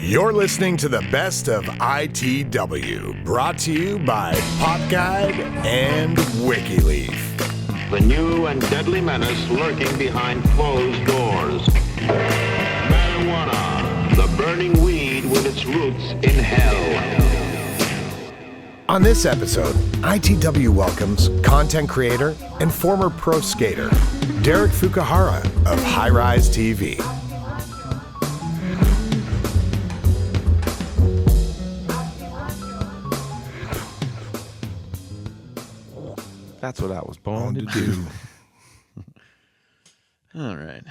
You're listening to the best of ITW, brought to you by Pop Guide and WikiLeaf. The new and deadly menace lurking behind closed doors. Marijuana, the burning weed with its roots in hell. On this episode, ITW welcomes content creator and former pro skater, Derek Fukuhara of High Rise TV. That's what I was born to do. All right.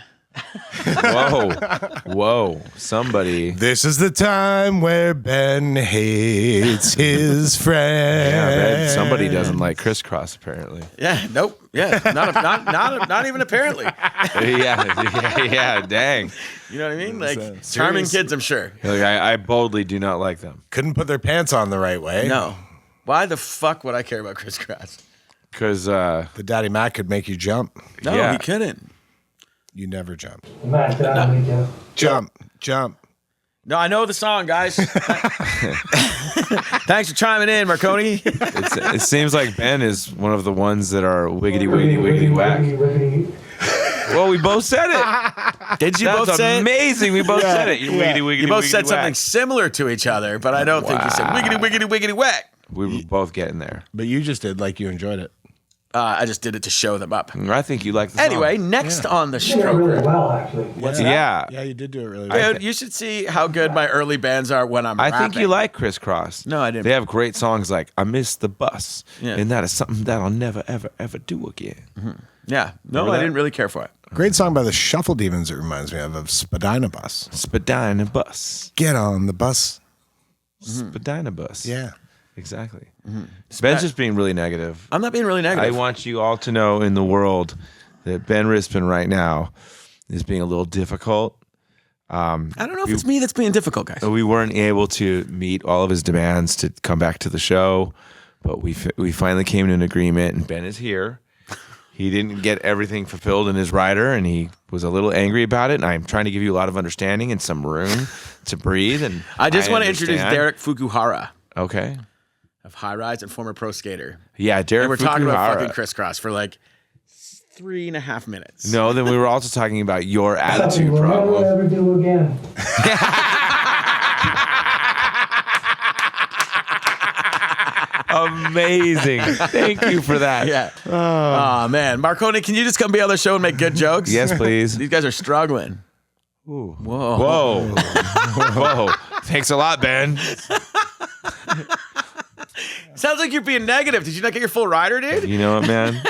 Whoa, somebody. This is the time where Ben hates his friend. Yeah, Ben, somebody doesn't like crisscross, apparently. Yeah, nope. Yeah, not even apparently. yeah, dang. You know what I mean? Like, charming kids, I'm sure. Like, I boldly do not like them. Couldn't put their pants on the right way. No. Why the fuck would I care about crisscross? Because the Daddy Mac could make you jump. No, Yeah. he couldn't. You never jump. No. Jump. No, I know the song, guys. Thanks for chiming in, Marconi. it seems like Ben is one of the ones that are wiggity whack. Well, we both said it. Did you That's both say it? amazing. We both said it. You wiggity You both said wiggity something whack. similar to each other, but I don't think you said wiggity whack. We were both getting there. But you just did like you enjoyed it. I just did it to show them up. I think you like the song. Anyway, next on the You did it really stroker. well, actually. Yeah. Yeah, you did do it really well. Dude, you should see how good my early bands are when I'm I rapping. think you like crisscross. No, I didn't. They have great songs like "I Miss the Bus," Yeah. and that is something that I'll never, ever do again. Yeah. No, Remember I that? didn't really care for it. Great song by the Shuffle Demons, it reminds me of Spadina Bus. Spadina Bus, Get on the bus. Spadina Bus. Yeah. Exactly. Ben's just being really negative. I'm not being really I negative. want you all to know in the world that Ben Rispin right now is being a little difficult. I don't know if it's me that's being difficult, guys. We weren't able to meet all of his demands to come back to the show, but we finally came to an agreement, and Ben is here. He didn't get everything fulfilled in his rider, and he was a little angry about it, and I'm trying to give you a lot of understanding and some room to breathe. And I just want to introduce understand. Derek Fukuhara Okay. of High Rise and former pro skater. Yeah, Derek And we're talking about Fukuhara. fucking crisscross for like 3.5 minutes. No, then we were also talking about your attitude Something we'll never problem. ever do again. Amazing. Thank you for that. Yeah. Oh, man. Marconi, can you just come be on the show and make good jokes? Yes, please. These guys are struggling. Ooh. Whoa. Whoa. Thanks a lot, Ben. Sounds like you're being negative. Did you not get your full rider, dude? You know what, man?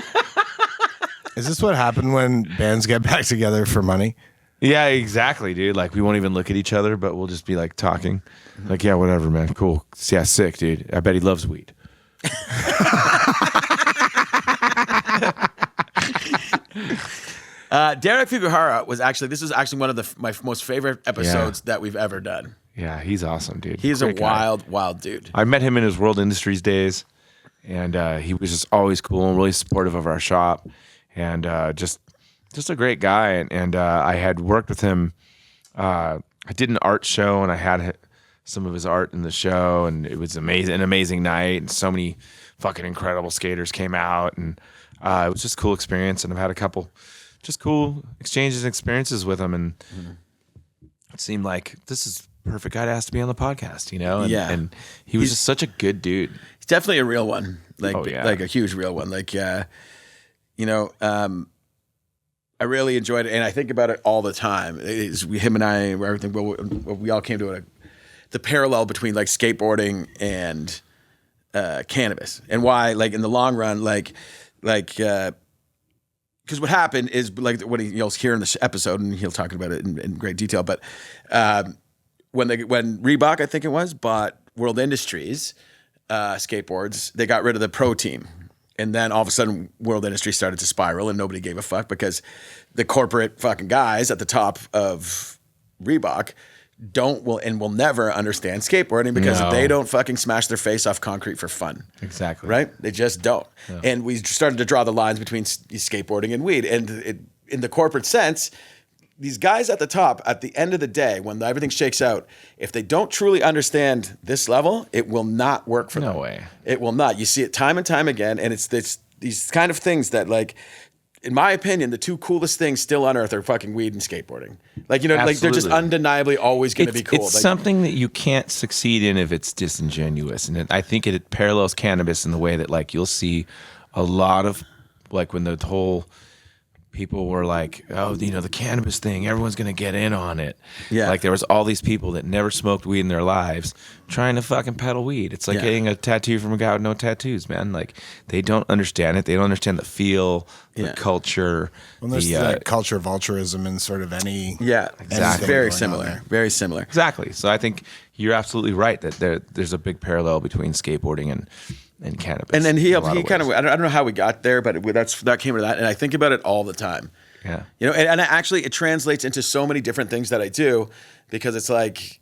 Is this what happened when bands get back together for money? Yeah, exactly, dude. Like, we won't even look at each other, but we'll just be like talking. Like, yeah, whatever, man. Cool. Yeah, sick, dude. I bet he loves weed. Derek Fukuhara was actually one of my most favorite episodes that we've ever done. Yeah, he's awesome, dude. He's a Great guy. wild dude. I met him in his World Industries days, and he was just always cool and really supportive of our shop, and just a great guy. And I had worked with him. I did an art show, and I had some of his art in the show, and it was an amazing night, and so many fucking incredible skaters came out, and it was just a cool experience. And I've had a couple just cool exchanges and experiences with him, and it seemed like this is perfect guy to ask to be on the podcast, you know? And, Yeah. and he was just such a good dude. He's definitely a real one. Like, Oh, yeah. like a huge real one. Like, I really enjoyed it, and I think about it all the time. Him and I, everything. We all came to the parallel between like skateboarding and cannabis, and why, like in the long run, because what happened is like what you'll hear in this episode, and he'll talk about it in great detail. But when Reebok, I think it was, bought World Industries skateboards, they got rid of the pro team. And then all of a sudden, World Industries started to spiral, and nobody gave a fuck because the corporate fucking guys at the top of Reebok will never understand skateboarding because No. they don't fucking smash their face off concrete for fun. Exactly. Right? They just don't. Yeah. And we started to draw the lines between skateboarding and weed. And in the corporate sense, these guys at the top, at the end of the day, when everything shakes out, if they don't truly understand this level, it will not work for them. No way. It will not. You see it time and time again, and it's these kind of things that, like, in my opinion, the two coolest things still on earth are fucking weed and skateboarding. Like, you know, like they're just undeniably always going to be cool. It's like, something that you can't succeed in if it's disingenuous. And I think it parallels cannabis in the way that, like, you'll see a lot of, like, when the whole people were like, oh, you know, the cannabis thing, everyone's going to get in on it. Yeah. Like, there was all these people that never smoked weed in their lives trying to fucking peddle weed. It's like getting a tattoo from a guy with no tattoos, man. Like, they don't understand it. They don't understand the feel, the culture. Well, there's that culture of altruism in sort of any... Yeah, exactly. Very similar. Very similar. Exactly. So I think you're absolutely right that there's a big parallel between skateboarding and cannabis. And then he kind of, I don't know how we got there, but that came to that. And I think about it all the time. Yeah. You know, and actually it translates into so many different things that I do, because it's like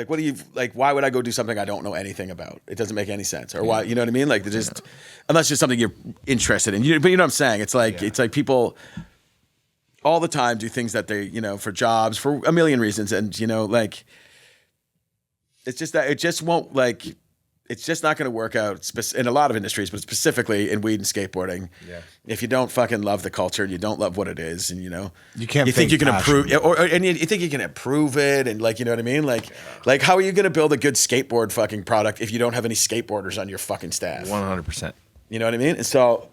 what do you, like, why would I go do something I don't know anything about? It doesn't make any sense. Or why, you know what I mean? Like, just, unless it's something you're interested in. But you know what I'm saying? It's like, people all the time do things that they, you know, for jobs, for a million reasons. And, you know, like, it's just that it just won't, like, it's just not going to work out in a lot of industries, but specifically in weed and skateboarding. Yeah. If you don't fucking love the culture and you don't love what it is, and, you know, you can't. You think you can improve, and you think you can improve it, and, like, you know what I mean? Like how are you going to build a good skateboard fucking product if you don't have any skateboarders on your fucking staff? 100%. You know what I mean? And so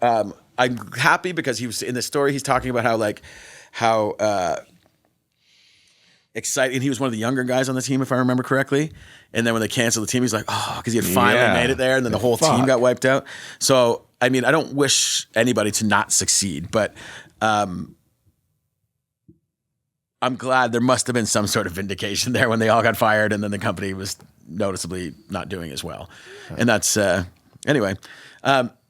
I'm happy because he was in the story. He's talking about how excited, and he was one of the younger guys on the team, if I remember correctly. And then when they canceled the team, he's like, oh, because he had finally made it there, and then the whole team got wiped out. So, I mean, I don't wish anybody to not succeed, but I'm glad there must have been some sort of vindication there when they all got fired, and then the company was noticeably not doing as well. And that's, anyway.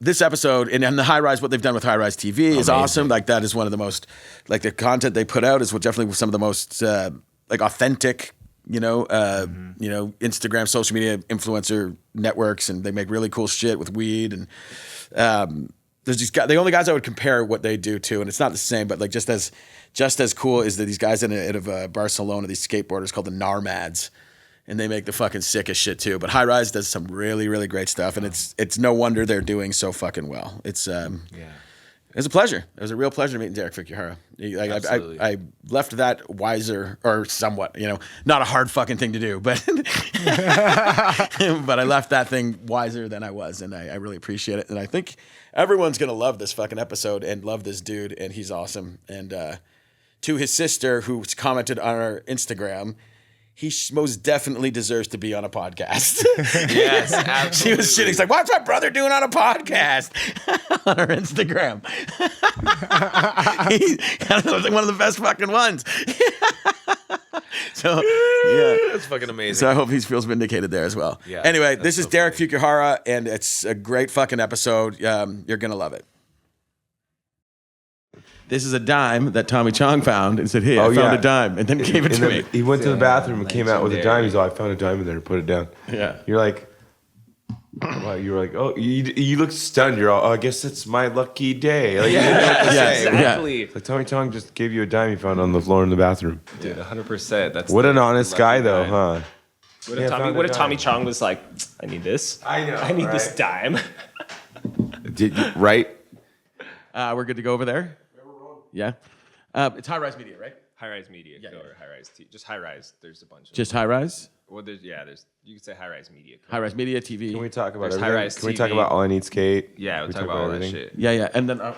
This episode, and the High Rise, what they've done with High Rise TV is awesome. Like, that is one of the most, like, the content they put out is definitely some of the most, like, authentic, you know, Instagram, social media influencer networks, and they make really cool shit with weed. And there's these guys, the only guys I would compare what they do to, and it's not the same, but, like, just as cool is that these guys out of Barcelona, these skateboarders called the Narmads, and they make the fucking sickest shit too. But High Rise does some really, really great stuff, and it's no wonder they're doing so fucking well. It's It was a pleasure. It was a real pleasure meeting Derek Fukuhara. I left that wiser, or somewhat, you know, not a hard fucking thing to do, but but I left that thing wiser than I was, and I really appreciate it. And I think everyone's gonna love this fucking episode and love this dude, and he's awesome. And to his sister, who's commented on our Instagram, he most definitely deserves to be on a podcast. Yes, absolutely. She was shitting. He's like, what's my brother doing on a podcast? On her Instagram. He's one of the best fucking ones. So, yeah. That's fucking amazing. So I hope he feels vindicated there as well. Yeah, anyway, this is Derek Fukuhara, and it's a great fucking episode. You're going to love it. This is a dime that Tommy Chong found and said, hey, I found a dime, and then gave it to me. He went to the bathroom and came out with a dime. He's like, I found a dime in there and put it down. Yeah. You're like, wow, you were like, oh, you look stunned. You're all, oh, I guess it's my lucky day. Like, you didn't know what to say. Exactly. Like, Tommy Chong just gave you a dime he found on the floor in the bathroom. Dude, 100%. That's what an honest guy, though, huh? What if Tommy Chong was like, I need this. I know. I need this dime. Did you, right? We're good to go over there? Yeah. It's High Rise Media, right? High Rise Media. Yeah. Or High Rise TV. Just High Rise. There's a bunch of Just High Rise? Well, there's you could say High Rise Media. High Rise Media TV. Can we talk about There's everything? High Rise Can we TV. talk about All I Need Skate? Yeah, we'll Can we talk about all that everything? shit. Yeah. And then High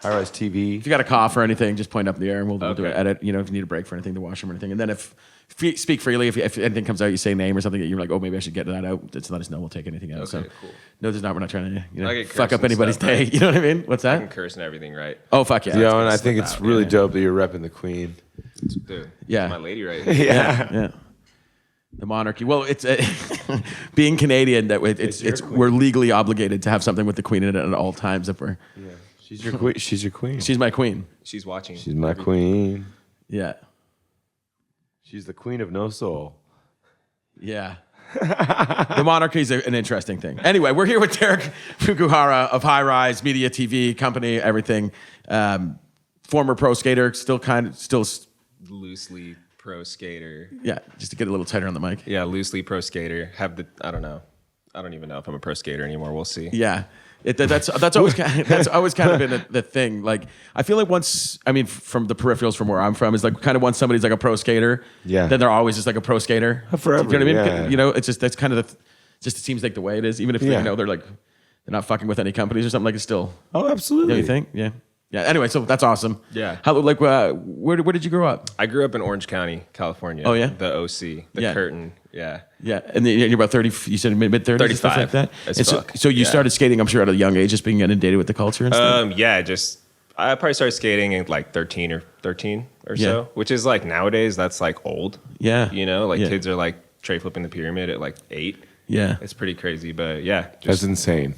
Rise TV. if you got a cough or anything, just point up in the air, and we'll do an Okay. edit. You know, if you need a break for anything, to wash them or anything. And then if speak freely. If anything comes out, you say name or something that you're like, oh, maybe I should get that out. Just let us know. We'll take anything out. Okay, So cool. no, there's not. We're not trying to I get fuck cursed up and anybody's stuff, day. right? You know what I mean? What's I can that? curse and everything, right? Oh fuck yeah. Yeah, and I think slip it's out, really yeah. dope that you're repping the Queen. Dude, Yeah. my lady right here. Yeah. The monarchy. Well, it's being Canadian that we're legally obligated to have something with the Queen in it at all times. If we're She's your queen. She's your queen. she's my queen. She's watching. She's my queen. Yeah. She's the queen of no soul. Yeah. The monarchy is an interesting thing. Anyway, we're here with Derek Fukuhara of High Rise Media TV Company, everything. former pro skater, still Loosely pro skater. Yeah, just to get a little tighter on the mic. Yeah, loosely pro skater. I don't know. I don't even know if I'm a pro skater anymore. We'll see. Yeah. That's always kind of been the thing. Like, I feel like from the peripherals from where I'm from, is like kind of once somebody's like a pro skater, then they're always just like a pro skater forever. You know what I mean? Yeah. You know, it's just that's kind of just it seems like the way it is. Even if they're not fucking with any companies or something, like it's still. Oh, absolutely. You think? Yeah. Yeah. Anyway, so that's awesome. Yeah. How where did you grow up? I grew up in Orange County, California. Oh, yeah? The OC, the Curtain. Yeah. Yeah, and then you're about 30. You said mid 30s, stuff like that. So you started skating, I'm sure, at a young age, just being inundated with the culture and stuff. I probably started skating at like 13 or so, which is like nowadays that's like old. Yeah, you know, like kids are like tray flipping the pyramid at like 8. Yeah, it's pretty crazy, but yeah, that's insane.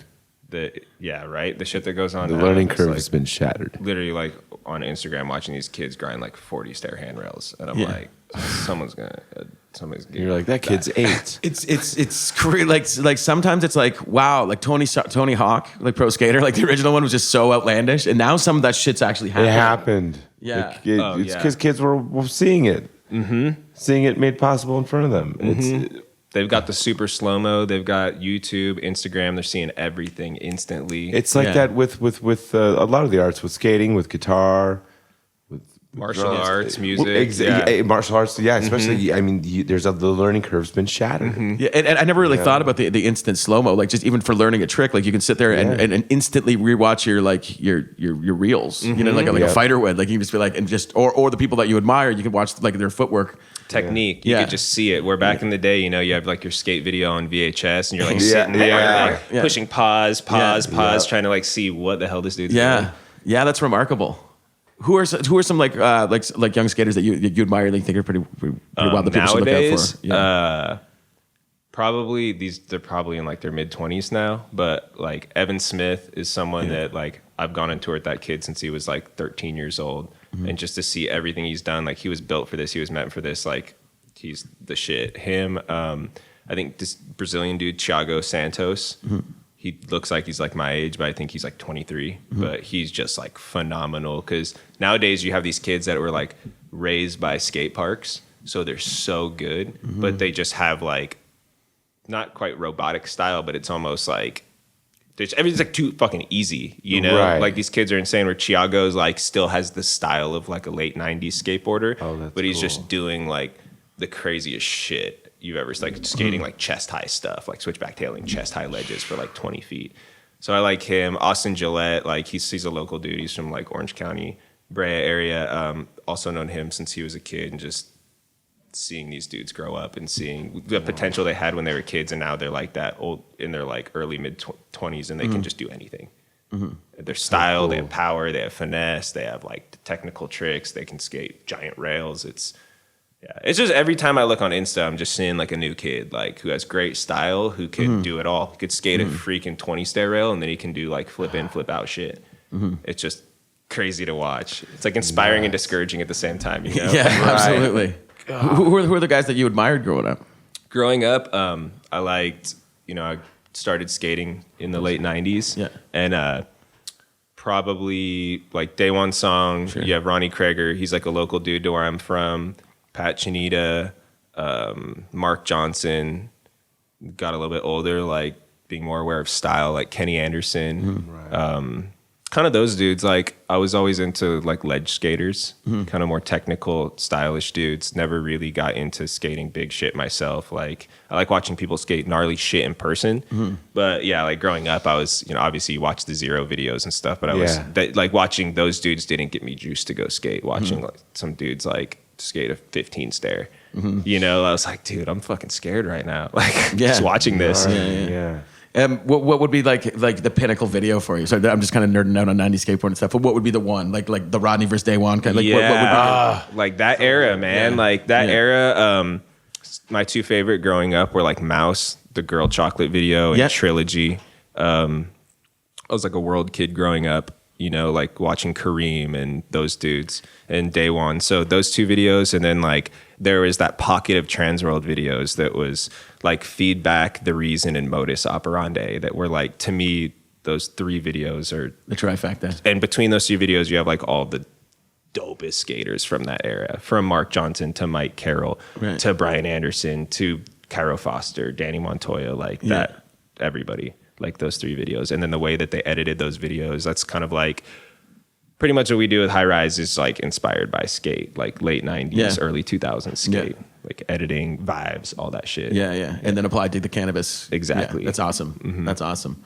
Right. The shit that goes on. The learning curve has been shattered. Literally, like on Instagram, watching these kids grind like 40 stair handrails, and I'm like, somebody's gonna. You're like, that kid's 8. It's career like sometimes it's like, wow, like Tony Hawk, like pro skater, like the original one was just so outlandish, and now some of that shit's actually happening. It happened. Yeah, it's because kids were seeing it, seeing it made possible in front of them. They've got the super slow-mo. They've got YouTube, Instagram. They're seeing everything instantly. It's like that with a lot of the arts, with skating, with guitar, with martial arts, music. Martial arts, especially, I mean, the learning curve's been shattered. Yeah, and I never really thought about the instant slow-mo, like just even for learning a trick, like you can sit there and instantly rewatch your reels, you know, like a fighter would, like you can just be like, and just, or the people that you admire, you can watch like their footwork. Technique. You could just see it. Where back in the day, you know, you have like your skate video on VHS and you're like sitting there like pushing pause, trying to like see what the hell this dude's doing. Yeah, that's remarkable. Who are some like young skaters that you admire that you think are pretty wild that people nowadays, should look out for? Probably they're probably in like their mid 20s now, but like Evan Smith is someone that like I've gone and toured that kid since he was like 13 years old. And just to see everything he's done, like he was built for this, he was meant for this, like he's the shit. Him, I think this Brazilian dude, Thiago Santos, he looks like he's like my age, but I think he's like 23. But he's just like phenomenal, because nowadays you have these kids that were like raised by skate parks, so they're so good, but they just have like not quite robotic style, but it's almost like everything's like too fucking easy, you know? Right. Like these kids are insane, where Thiago's like still has the style of like a late 90s skateboarder, but he's just doing like the craziest shit you've ever, like skating like chest high stuff, like switchback tailing chest high ledges for like 20 feet. So I like him. Austin Gillette, like he's a local dude. He's from like Orange County, Brea area. Also known him since he was a kid, and just seeing these dudes grow up and seeing the potential they had when they were kids, and now they're like that old in their like early mid 20s, and they can just do anything. Their style, they have power, they have finesse, they have like technical tricks, they can skate giant rails. It's just every time I look on Insta, I'm just seeing like a new kid like who has great style, who can do it all. He could skate a freaking 20 stair rail, and then he can do like flip in, flip out shit. It's just crazy to watch. It's like inspiring and discouraging at the same time, you know? Yeah, absolutely. Who are the guys that you admired growing up? Growing up, I liked, I started skating in the late 90s. Yeah. And probably like Day One Song, you have Ronnie Krager. He's like a local dude to where I'm from. Pat Chinita, Mark Johnson. Got a little bit older, like being more aware of style, like Kenny Anderson. Kind of those dudes. Like I was always into like ledge skaters, kind of more technical, stylish dudes. Never really got into skating big shit myself. Like I like watching people skate gnarly shit in person. But yeah, like growing up, I was, obviously you watch the Zero videos and stuff, but I was like watching those dudes didn't get me juiced to go skate. Watching like some dudes like skate a 15 stair, I was like, dude, I'm fucking scared right now. Like just watching this. What would be like the pinnacle video for you? So I'm just kind of nerding out on 90s skateboard and stuff. But what would be the one? Like the Rodney versus Day One kind of what would be like that era, man. Yeah. Like that era. My two favorite growing up were like Mouse, the Girl Chocolate video, and Trilogy. I was like a world kid growing up, like watching Kareem and those dudes and Day One. So those two videos, and then like there was that pocket of Transworld videos that was like Feedback, The Reason, and Modus Operandi that were like, to me, those three videos are the trifecta. And between those two videos, you have like all the dopest skaters from that era, from Mark Johnson to Mike Carroll to Brian Anderson to Cairo Foster, Danny Montoya, like that, everybody, like those 3 videos. And then the way that they edited those videos, that's kind of like pretty much what we do with High Rise is like inspired by skate, like late 90s, early 2000s skate, like editing, vibes, all that shit. Yeah. And then applied to the cannabis. Exactly. Yeah, that's awesome. Mm-hmm. That's awesome.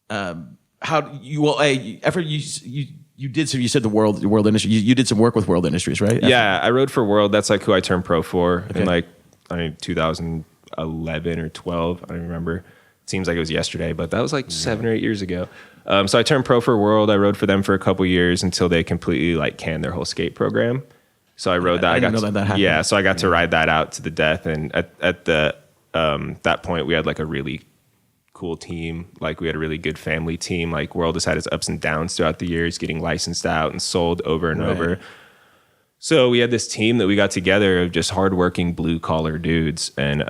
How you Efrem, you did some, you said the world industry, you did some work with World Industries, right? Yeah, I rode for World. That's like who I turned pro for in like, 2011 or 12. I don't remember. It seems like it was yesterday, but that was like 7 or 8 years ago. So I turned pro for World. I rode for them for a couple years until they completely like canned their whole skate program. So I rode that. I didn't know that happened. Yeah, so I got to ride that out to the death. And at the that point, we had like a really cool team. Like we had a really good family team. Like World has had its ups and downs throughout the years, getting licensed out and sold over and over. So we had this team that we got together of just hardworking blue collar dudes, and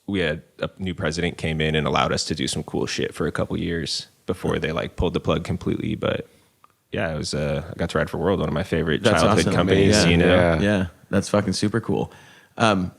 we had a new president came in and allowed us to do some cool shit for a couple years before they like pulled the plug completely. But yeah, it was I got to ride for World, one of my favorite childhood companies. Yeah, that's fucking super cool. And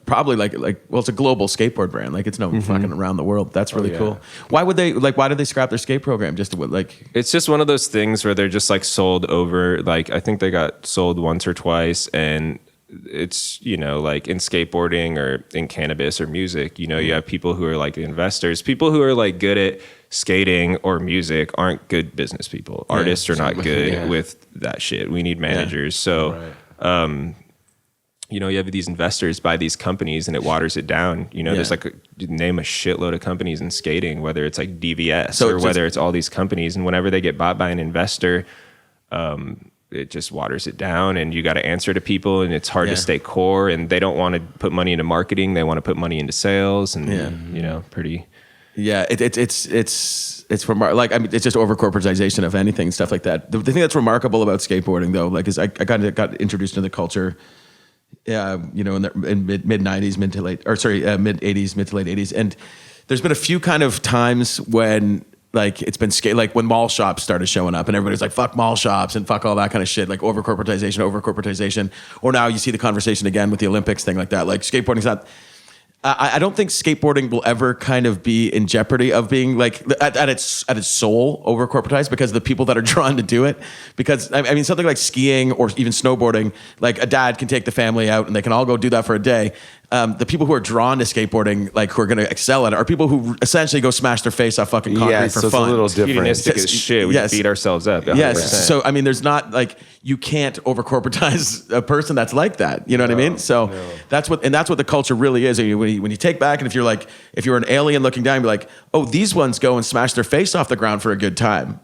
probably it's a global skateboard brand. Like it's known fucking around the world. That's really cool. Why did they scrap their skate program? It's just one of those things where they're just like sold over. Like I think they got sold once or twice, and it's, like in skateboarding or in cannabis or music, you have people who are like investors, people who are like good at skating or music aren't good business people. Artists are not good with that shit. We need managers. So, you have these investors buy these companies and it waters it down. There's name a shitload of companies in skating, whether it's like DVS or whether it's all these companies. And whenever they get bought by an investor, it just waters it down, and you got to answer to people, and it's hard to stay core, and they don't want to put money into marketing. They want to put money into sales, and pretty. Yeah, it's it's just over corporatization of anything, stuff like that. The thing that's remarkable about skateboarding, though, is I kind of got introduced into the culture, in mid 90s, mid to late 80s, and there's been a few kind of times when it's been when mall shops started showing up, and everybody's like, fuck mall shops and fuck all that kind of shit, like over corporatization. Or now you see the conversation again with the Olympics thing like that. Like skateboarding's not. I don't think skateboarding will ever kind of be in jeopardy of being at its soul over corporatized, because the people that are drawn to do it. Because I mean, something like skiing or even snowboarding, like a dad can take the family out and they can all go do that for a day. The people who are drawn to skateboarding, who are going to excel at it, are people who essentially go smash their face off fucking concrete for fun. It's a little different. Hedonistic as shit. We beat ourselves up. 100%. Yes. So I mean, there's not you can't over corporatize a person that's like that. You know what I mean? So that's what the culture really is. When you take back, and if you're an alien looking down, you're like, oh, these ones go and smash their face off the ground for a good time,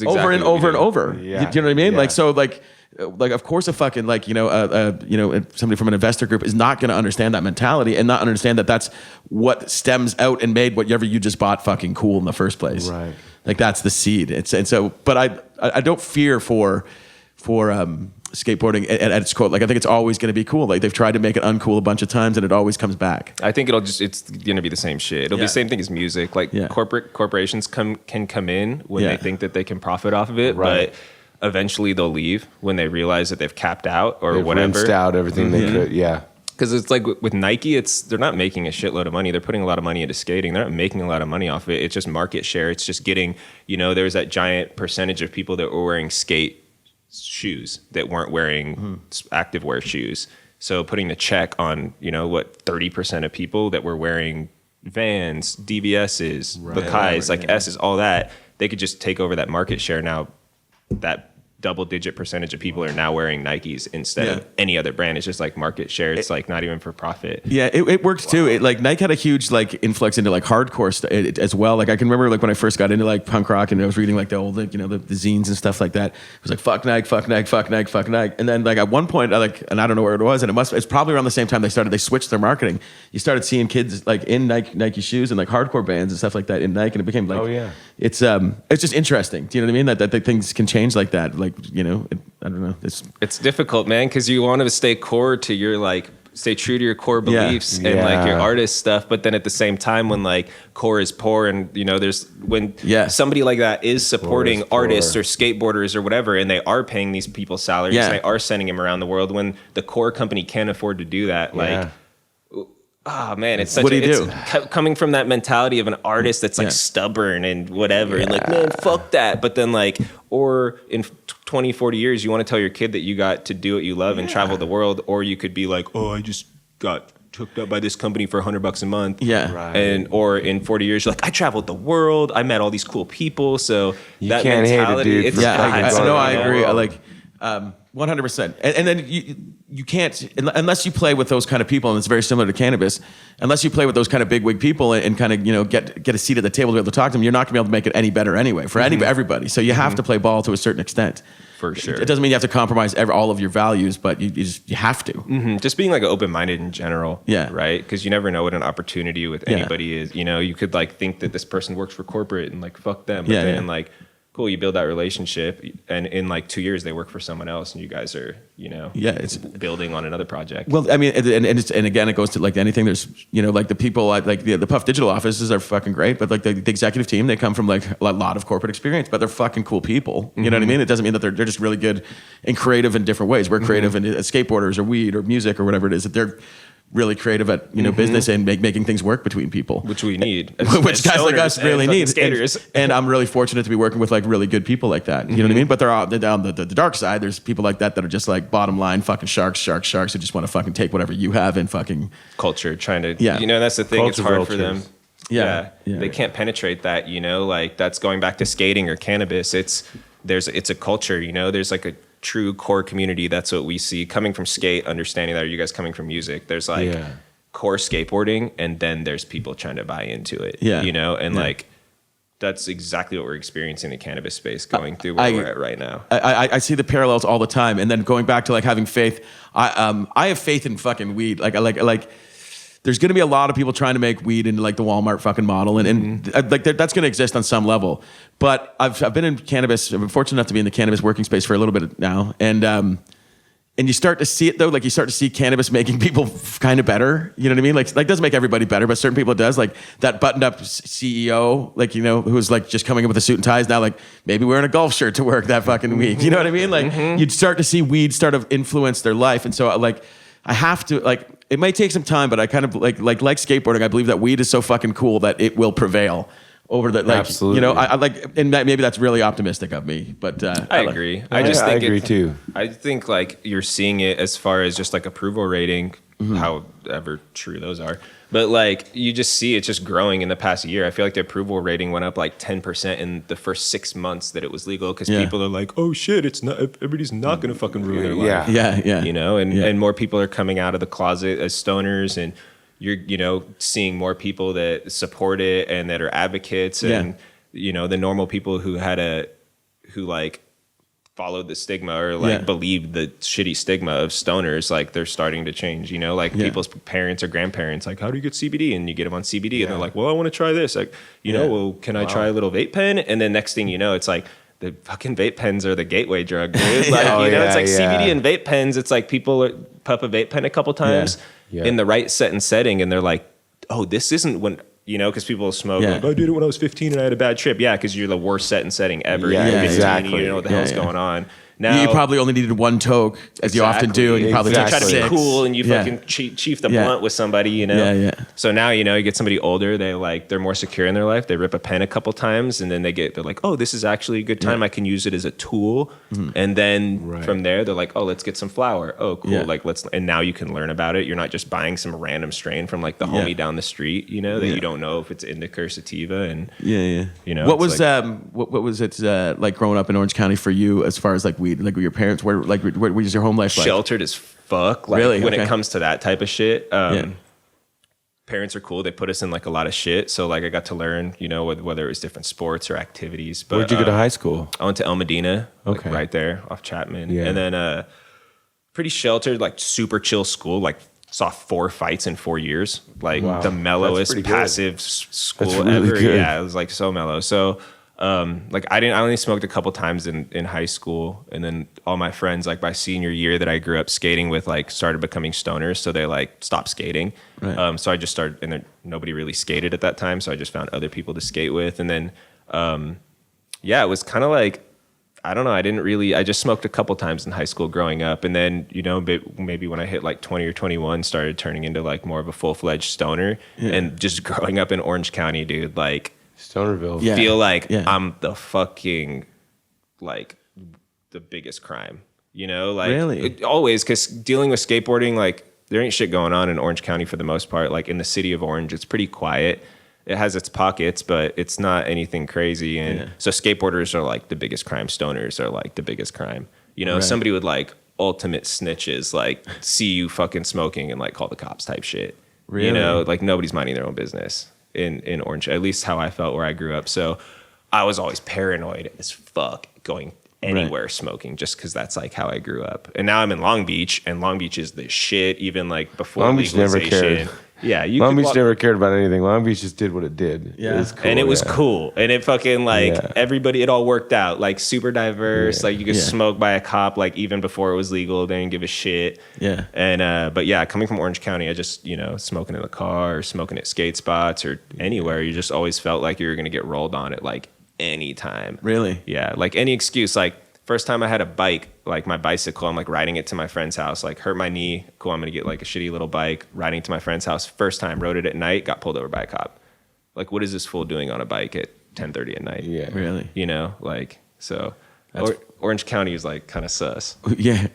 over and over and over. Yeah. Do you know what I mean? Yeah. Of course, a fucking somebody from an investor group is not going to understand that mentality and not understand that that's what stems out and made whatever you just bought fucking cool in the first place. Right. That's the seed. But I don't fear for skateboarding at its core. I think it's always going to be cool. They've tried to make it uncool a bunch of times and it always comes back. I think it's going to be the same shit. It'll be the same thing as music. Corporations can come in when they think that they can profit off of it, but eventually they'll leave when they realize that they've capped out or they've whatever. Rinsed out everything they could. Yeah. Because it's like with Nike, they're not making a shitload of money. They're putting a lot of money into skating. They're not making a lot of money off of it. It's just market share. It's just getting, there's that giant percentage of people that were wearing skate shoes that weren't wearing activewear shoes. So putting the check on, 30% of people that were wearing Vans, DVSs, Lakais, S's, all that, they could just take over that market share now. That double-digit percentage of people are now wearing Nikes instead of any other brand. It's just market share. It's not even for profit. Yeah, it worked too. Nike had a huge influx into hardcore as well. I can remember when I first got into punk rock and I was reading the old the zines and stuff like that. It was fuck Nike, fuck Nike, fuck Nike, fuck Nike. And then at one point and I don't know where it was, and it's probably around the same time they switched their marketing. You started seeing kids in Nike shoes and hardcore bands and stuff like that in Nike, and it became it's just interesting. Do you know what I mean? That things can change like that. I don't know. It's difficult, man, because you want to stay core to your stay true to your core beliefs and like your artist stuff. But then at the same time, when like core is poor and there's when somebody like that is supporting artists or skateboarders or whatever, and they are paying these people salaries, and they are sending them around the world, when the core company can't afford to do that, like, oh man, it's such what do you do? Coming from that mentality of an artist that's like stubborn and whatever, and like, man, fuck that. But then like, or in 20, 40 years, you want to tell your kid that you got to do what you love and travel the world, or you could be like, oh, I just got hooked up by this company for $100 a month. Yeah. Right. And, or in 40 years, you're like, I traveled the world. I met all these cool people. So you that can't mentality, hate it, dude. I agree. I like, 100%. And then you can't, unless you play with those kind of people, and it's very similar to cannabis, unless you play with those kind of bigwig people and kind of, get a seat at the table to be able to talk to them, you're not going to be able to make it any better anyway for everybody. So you have to play ball to a certain extent. For sure. It doesn't mean you have to compromise all of your values, but you have to. Just being like open-minded in general. Yeah. Right? Because you never know what an opportunity with anybody is. You could like think that this person works for corporate and like fuck them. But then like, cool, you build that relationship, and in like 2 years they work for someone else, and you guys are, it's building on another project. Well, I mean, and again, it goes to like anything. There's, like the people like the Puff Digital offices are fucking great, but like the executive team, they come from like a lot of corporate experience, but they're fucking cool people. You know what I mean? It doesn't mean that they're just really good and creative in different ways. We're creative in skateboarders or weed or music or whatever it is, that they're really creative at business and making things work between people, which we need, which guys like us really need. Skaters. And I'm really fortunate to be working with like really good people like that. You know what I mean? But they're on the dark side. There's people like that are just like bottom line fucking sharks who just want to fucking take whatever you have and fucking culture, trying to that's the thing. Culture, it's hard for them. Yeah. They can't penetrate that. Like that's going back to skating or cannabis. It's a culture. There's like a true core community. That's what we see coming from skate, understanding that. Are you guys coming from music? There's like core skateboarding, and then there's people trying to buy into it. Like that's exactly what we're experiencing in the cannabis space, going through where we're at right now. I see the parallels all the time, and then going back to like having faith. I have faith in fucking weed. Like there's going to be a lot of people trying to make weed into like the Walmart fucking model, and like that's going to exist on some level. But I've been in cannabis. I've been fortunate enough to be in the cannabis working space for a little bit now, and you start to see it though. Like you start to see cannabis making people kind of better. You know what I mean? Like doesn't make everybody better, but certain people it does. Like that buttoned up CEO, like who's like just coming up with a suit and ties now, like maybe wearing a golf shirt to work that fucking week. You know what I mean? Like you'd start to see weed start to influence their life, and so like I have to like. It might take some time, but I kind of like skateboarding. I believe that weed is so fucking cool that it will prevail over the like. Absolutely. I like, and maybe that's really optimistic of me, but I agree. I agree too. I think like you're seeing it as far as just like approval rating, however true those are. But like you just see it just growing in the past year. I feel like the approval rating went up like 10% in the first 6 months that it was legal, because people are like, oh shit, it's not, everybody's not going to fucking ruin their life. Yeah. And more people are coming out of the closet as stoners, and you're seeing more people that support it and that are advocates, and the normal people who followed the stigma or believed the shitty stigma of stoners, like they're starting to change, people's parents or grandparents, like, how do you get CBD? And you get them on CBD and they're like, well, I want to try this. Like, well, can I try a little vape pen? And then next thing you know, it's like the fucking vape pens are the gateway drug, dude. It's like CBD and vape pens. It's like people puff a vape pen a couple times in the right set and setting. And they're like, oh, this isn't when, because people smoke. Like, I did it when I was 15 and I had a bad trip. Yeah, because you're the worst set and setting ever. Yeah, you're 15, exactly. You don't know what the hell's going on. Now, you probably only needed one toke, as you often do, and you probably try to be cool, and you fucking chief the blunt with somebody, So now, you get somebody older, they're more secure in their life. They rip a pen a couple times, and then they're like, oh, this is actually a good time. I can use it as a tool. And then from there, they're like, oh, let's get some flour. Oh, cool. Like and now you can learn about it. You're not just buying some random strain from like the homie down the street, that you don't know if it's indica or sativa. And what was it like growing up in Orange County for you, as far as like weed? Like your parents, what was your home life like? Sheltered as fuck. Like, really? When it comes to that type of shit. Parents are cool. They put us in like a lot of shit. So like I got to learn, whether it was different sports or activities. But where'd you go to high school? I went to El Medina, like right there off Chapman. And then pretty sheltered, like super chill school. Like saw 4 fights in 4 years. Like the mellowest passive school really ever. Good. Yeah, it was like so mellow. So Like I only smoked a couple times in high school, and then all my friends like by senior year that I grew up skating with like started becoming stoners, so they like stopped skating. Right. So I just started, and then nobody really skated at that time, so I just found other people to skate with, and then yeah, it was kind of like, I don't know, I just smoked a couple times in high school growing up, and then maybe when I hit like 20 or 21, started turning into like more of a full-fledged stoner, and just growing up in Orange County, dude, like. Stonerville. Yeah. Feel like I'm the fucking like the biggest crime, like Really? Always, because dealing with skateboarding, like there ain't shit going on in Orange County for the most part. Like in the city of Orange, it's pretty quiet. It has its pockets, but it's not anything crazy. And so skateboarders are like the biggest crime. Stoners are like the biggest crime. Right. Somebody would like ultimate snitches, like see you fucking smoking and like call the cops type shit. Really? Like nobody's minding their own business in Orange, at least how I felt where I grew up. So I was always paranoid as fuck going anywhere smoking, just because that's like how I grew up. And now I'm in Long Beach, and Long Beach is the shit, even like before Long Beach never legalization. cared. Yeah, Long Beach never cared about anything. Long Beach just did what it did. Yeah. It was cool, and it was cool, and it fucking like everybody, it all worked out, like super diverse. Like you could smoke by a cop, like even before it was legal. They didn't give a shit. Yeah. And but yeah, coming from Orange County, I just smoking in the car or smoking at skate spots or anywhere, you just always felt like you were gonna get rolled on at like any time. Really? Yeah, like any excuse. Like first time I had a bike, like my bicycle, I'm like riding it to my friend's house, like hurt my knee. Cool, I'm gonna get like a shitty little bike, riding to my friend's house. First time, rode it at night, got pulled over by a cop. Like, what is this fool doing on a bike at 10:30 at night? Yeah. Really? Like, so Orange County is like kind of sus. Yeah.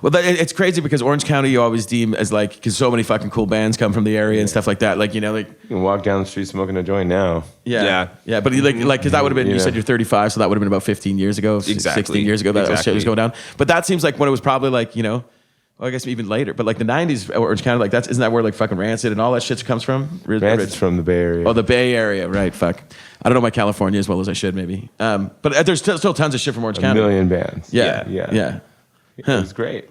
Well, it's crazy because Orange County you always deem as like, because so many fucking cool bands come from the area and stuff like that. Like, like. You can walk down the street smoking a joint now. Yeah. But you like, because that would have been, you said you're 35, so that would have been about 15 years ago, Exactly. 16 years ago that Exactly. shit was going down. But that seems like when it was probably like, well, I guess even later, but like the 90s, Orange County, like isn't that where like fucking Rancid and all that shit comes from? Rancid's from the Bay Area. Oh, the Bay Area, right? Fuck, I don't know my California as well as I should, maybe. But there's still tons of shit from Orange a County. million bands. Yeah. It was great.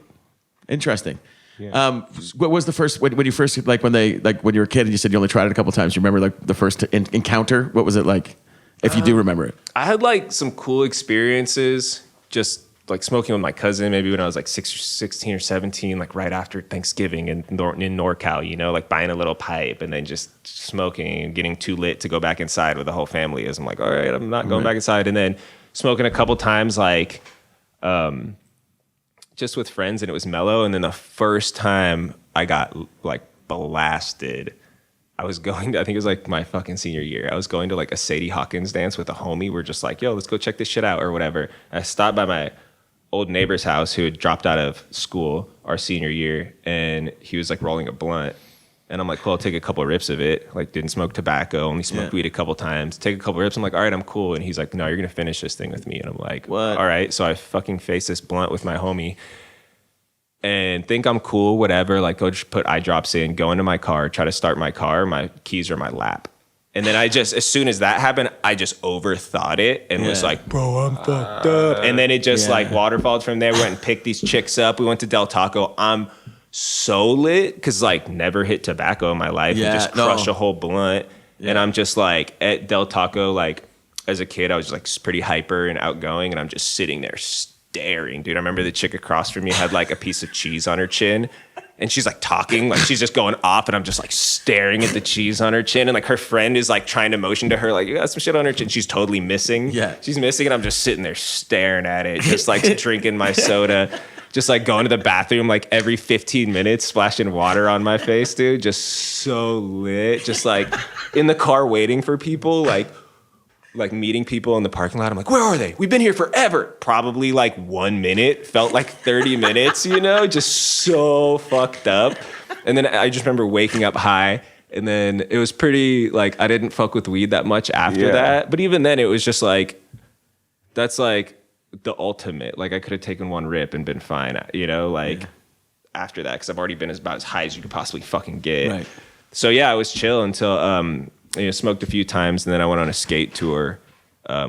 Interesting. Yeah. What was the first when you first like when you were a kid and you said you only tried it a couple times? You remember like the first encounter? What was it like? If you do remember it. I had like some cool experiences, just like smoking with my cousin, maybe when I was like 16 or 17, like right after Thanksgiving in NorCal, like buying a little pipe and then just smoking and getting too lit to go back inside with the whole family. As I'm like, all right, I'm not going back inside. And then smoking a couple times, like just with friends, and it was mellow. And then the first time I got like blasted, I think it was like my fucking senior year. I was going to like a Sadie Hawkins dance with a homie. We're just like, yo, let's go check this shit out or whatever. I stopped by my old neighbor's house who had dropped out of school our senior year, and he was like rolling a blunt. And I'm like, cool, I'll take a couple of rips of it. Like, didn't smoke tobacco, only smoked weed a couple times. Take a couple of rips. I'm like, all right, I'm cool. And he's like, no, you're going to finish this thing with me. And I'm like, what? All right. So I fucking face this blunt with my homie and think I'm cool, whatever. Like, go just put eye drops in, go into my car, try to start my car. My keys are in my lap. And then as soon as that happened, I just overthought it and was like, bro, I'm fucked up. And then it just like waterfalled from there. We went and picked these chicks up. We went to Del Taco. I'm so lit because like never hit tobacco in my life. Yeah, and just crushed a whole blunt. Yeah. And I'm just like at Del Taco, like as a kid, I was like pretty hyper and outgoing. And I'm just sitting there staring, dude. I remember the chick across from me had like a piece of cheese on her chin. And she's like talking, like she's just going off, and I'm just like staring at the cheese on her chin. And like her friend is like trying to motion to her, like, you got some shit on her chin. She's totally missing. Yeah. She's missing, and I'm just sitting there staring at it, just like drinking my soda, just like going to the bathroom like every 15 minutes, splashing water on my face, dude. Just so lit. Just like in the car waiting for people, like meeting people in the parking lot. I'm like, where are they? We've been here forever. Probably like 1 minute, felt like 30 minutes, just so fucked up. And then I just remember waking up high, and then it was pretty like, I didn't fuck with weed that much after that. But even then it was just like, that's like the ultimate. Like I could have taken one rip and been fine, after that, because I've already been about as high as you could possibly fucking get. Right. So yeah, I was chill until, smoked a few times, and then I went on a skate tour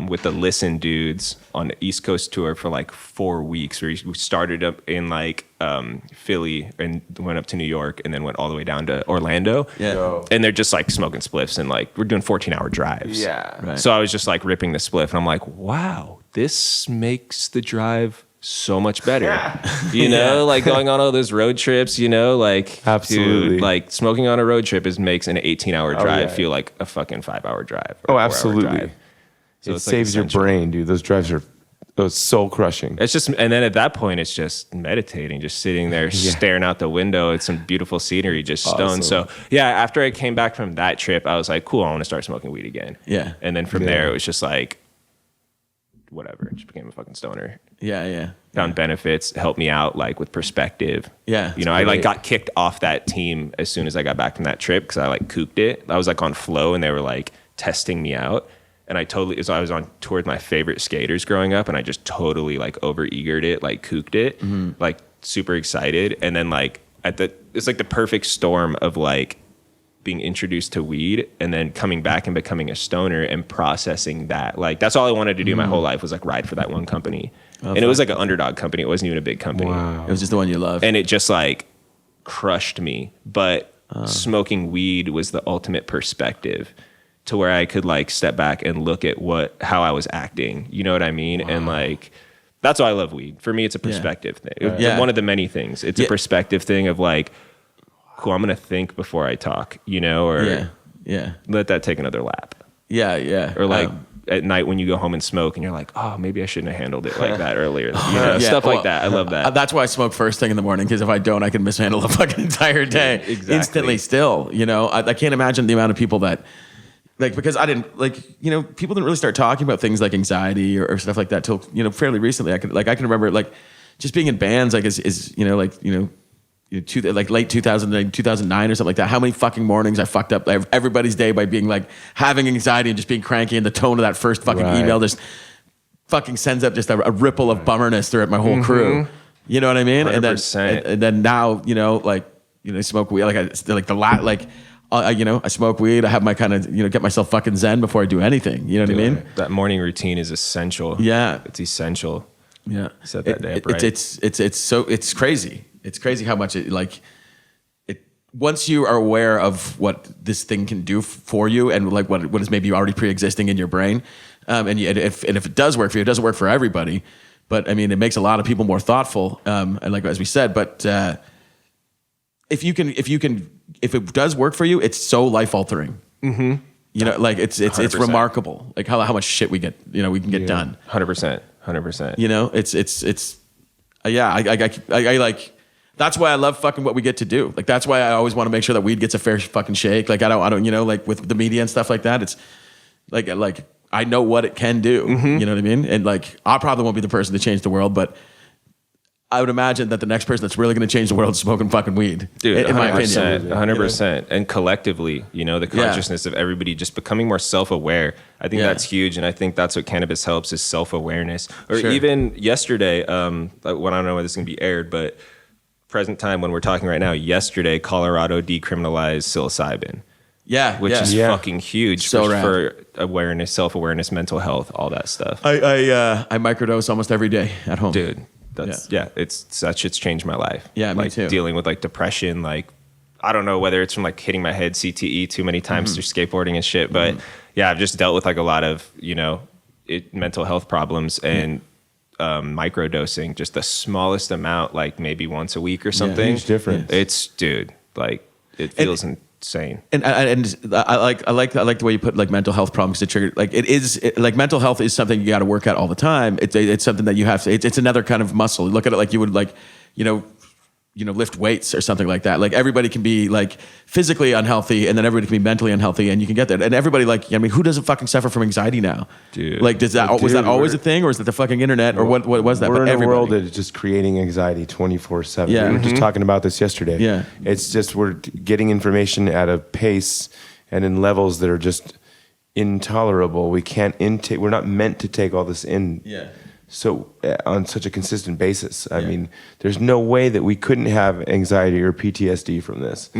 with the Listen dudes on the East Coast tour for like 4 weeks. We started up in like Philly and went up to New York and then went all the way down to Orlando. Yeah. And they're just like smoking spliffs and like we're doing 14-hour drives. Yeah. Right. So I was just like ripping the spliff and I'm like, wow, this makes the drive so much better. You know, like going on all those road trips, you know, like Absolutely. dude, like smoking on a road trip makes an 18-hour drive yeah. feel like a fucking 5-hour drive. Or Oh, 4-hour absolutely. drive. So it it's, like, saves your essential. brain, dude. Those drives are soul crushing. It's just, and then at that point, it's just meditating, just sitting there, staring out the window at some beautiful scenery, just stoned. So yeah, after I came back from that trip, I was like, cool, I want to start smoking weed again. Yeah. And then from there, it was just like, whatever, just became a fucking stoner. Yeah. Found benefits, helped me out like with perspective. Yeah, You know, I like got kicked off that team as soon as I got back from that trip because I like kooked it. I was like on flow and they were like testing me out. And I was on tour with my favorite skaters growing up and I just totally like over-eagered it, like kooked it, like super excited. And then like it's like the perfect storm of like being introduced to weed and then coming back and becoming a stoner and processing that. Like that's all I wanted to do my whole life was like ride for that one company. And it was like an underdog company. It wasn't even a big company. Wow. It was just the one you loved. And it just like crushed me. But smoking weed was the ultimate perspective to where I could like step back and look at how I was acting. You know what I mean? And like, that's why I love weed. For me, it's a perspective thing. Yeah. One of the many things. It's a perspective thing of like, cool, I'm going to think before I talk, you know, or let that take another lap. Yeah. Or like at night when you go home and smoke and you're like, oh, maybe I shouldn't have handled it like that earlier. You know, stuff like that. I love that. That's why I smoke first thing in the morning, because if I don't, I can mishandle the fucking entire day instantly still. You know, I can't imagine the amount of people that, like, because I didn't, like, you know, people didn't really start talking about things like anxiety or stuff like that till, you know, fairly recently. I can remember, like, just being in bands, like, is you know, like, late 2000, 2009 or something like that. How many fucking mornings I fucked up everybody's day by being like having anxiety and just being cranky, and the tone of that first fucking email just fucking sends up just a ripple of bummerness throughout my whole crew. You know what I mean? 100%. And then now, you know, like, you know, smoke weed, I smoke weed. I have my kind of, you know, get myself fucking zen before I do anything. You know what I mean? That morning routine is essential. Yeah. It's essential. Yeah. Set that day up right. It's crazy. It's crazy how much once you are aware of what this thing can do for you and like what is maybe already pre-existing in your brain, and if it does work for you, it doesn't work for everybody, but I mean, it makes a lot of people more thoughtful. And like, as we said, but if it does work for you, it's so life altering. Mm-hmm. You know, like it's 100%. remarkable, like how much shit we can get done. 100%. You know, I like, that's why I love fucking what we get to do. Like, that's why I always want to make sure that weed gets a fair fucking shake. Like, I don't, you know, like with the media and stuff like that, it's like I know what it can do. You know what I mean? And like, I probably won't be the person to change the world, but I would imagine that the next person that's really going to change the world is smoking fucking weed. Dude, in my 100%, opinion. 100%. And collectively, you know, the consciousness of everybody just becoming more self-aware. I think that's huge. And I think that's what cannabis helps is self-awareness. Or even yesterday, I don't know when this is going to be aired, but present time when we're talking right now, yesterday, Colorado decriminalized psilocybin. Yeah. Which is fucking huge So for awareness, self-awareness, mental health, all that stuff. I microdose almost every day at home. Dude. That shit's changed my life. Yeah, me like too. Dealing with like depression, like I don't know whether it's from like hitting my head CTE too many times through skateboarding and shit, but I've just dealt with like a lot of, you know, mental health problems and microdosing, just the smallest amount, like maybe once a week or something. Huge difference. It's dude, like it feels insane. And I like the way you put like mental health problems to trigger. Like like mental health is something you got to work at all the time. It's something that you have to. It's another kind of muscle. Look at it like you would like, you know, lift weights or something like that. Like everybody can be like physically unhealthy, and then everybody can be mentally unhealthy, and you can get that. And everybody like, I mean, who doesn't fucking suffer from anxiety now? Dude. Like, was that always a thing, or is it the fucking internet, or what was that? We're But in a everybody. world that is just creating anxiety 24/7. Yeah. We were just talking about this yesterday. Yeah. It's just we're getting information at a pace and in levels that are just intolerable. We can't intake. We're not meant to take all this in. Yeah. So on such a consistent basis, I mean, there's no way that we couldn't have anxiety or PTSD from this.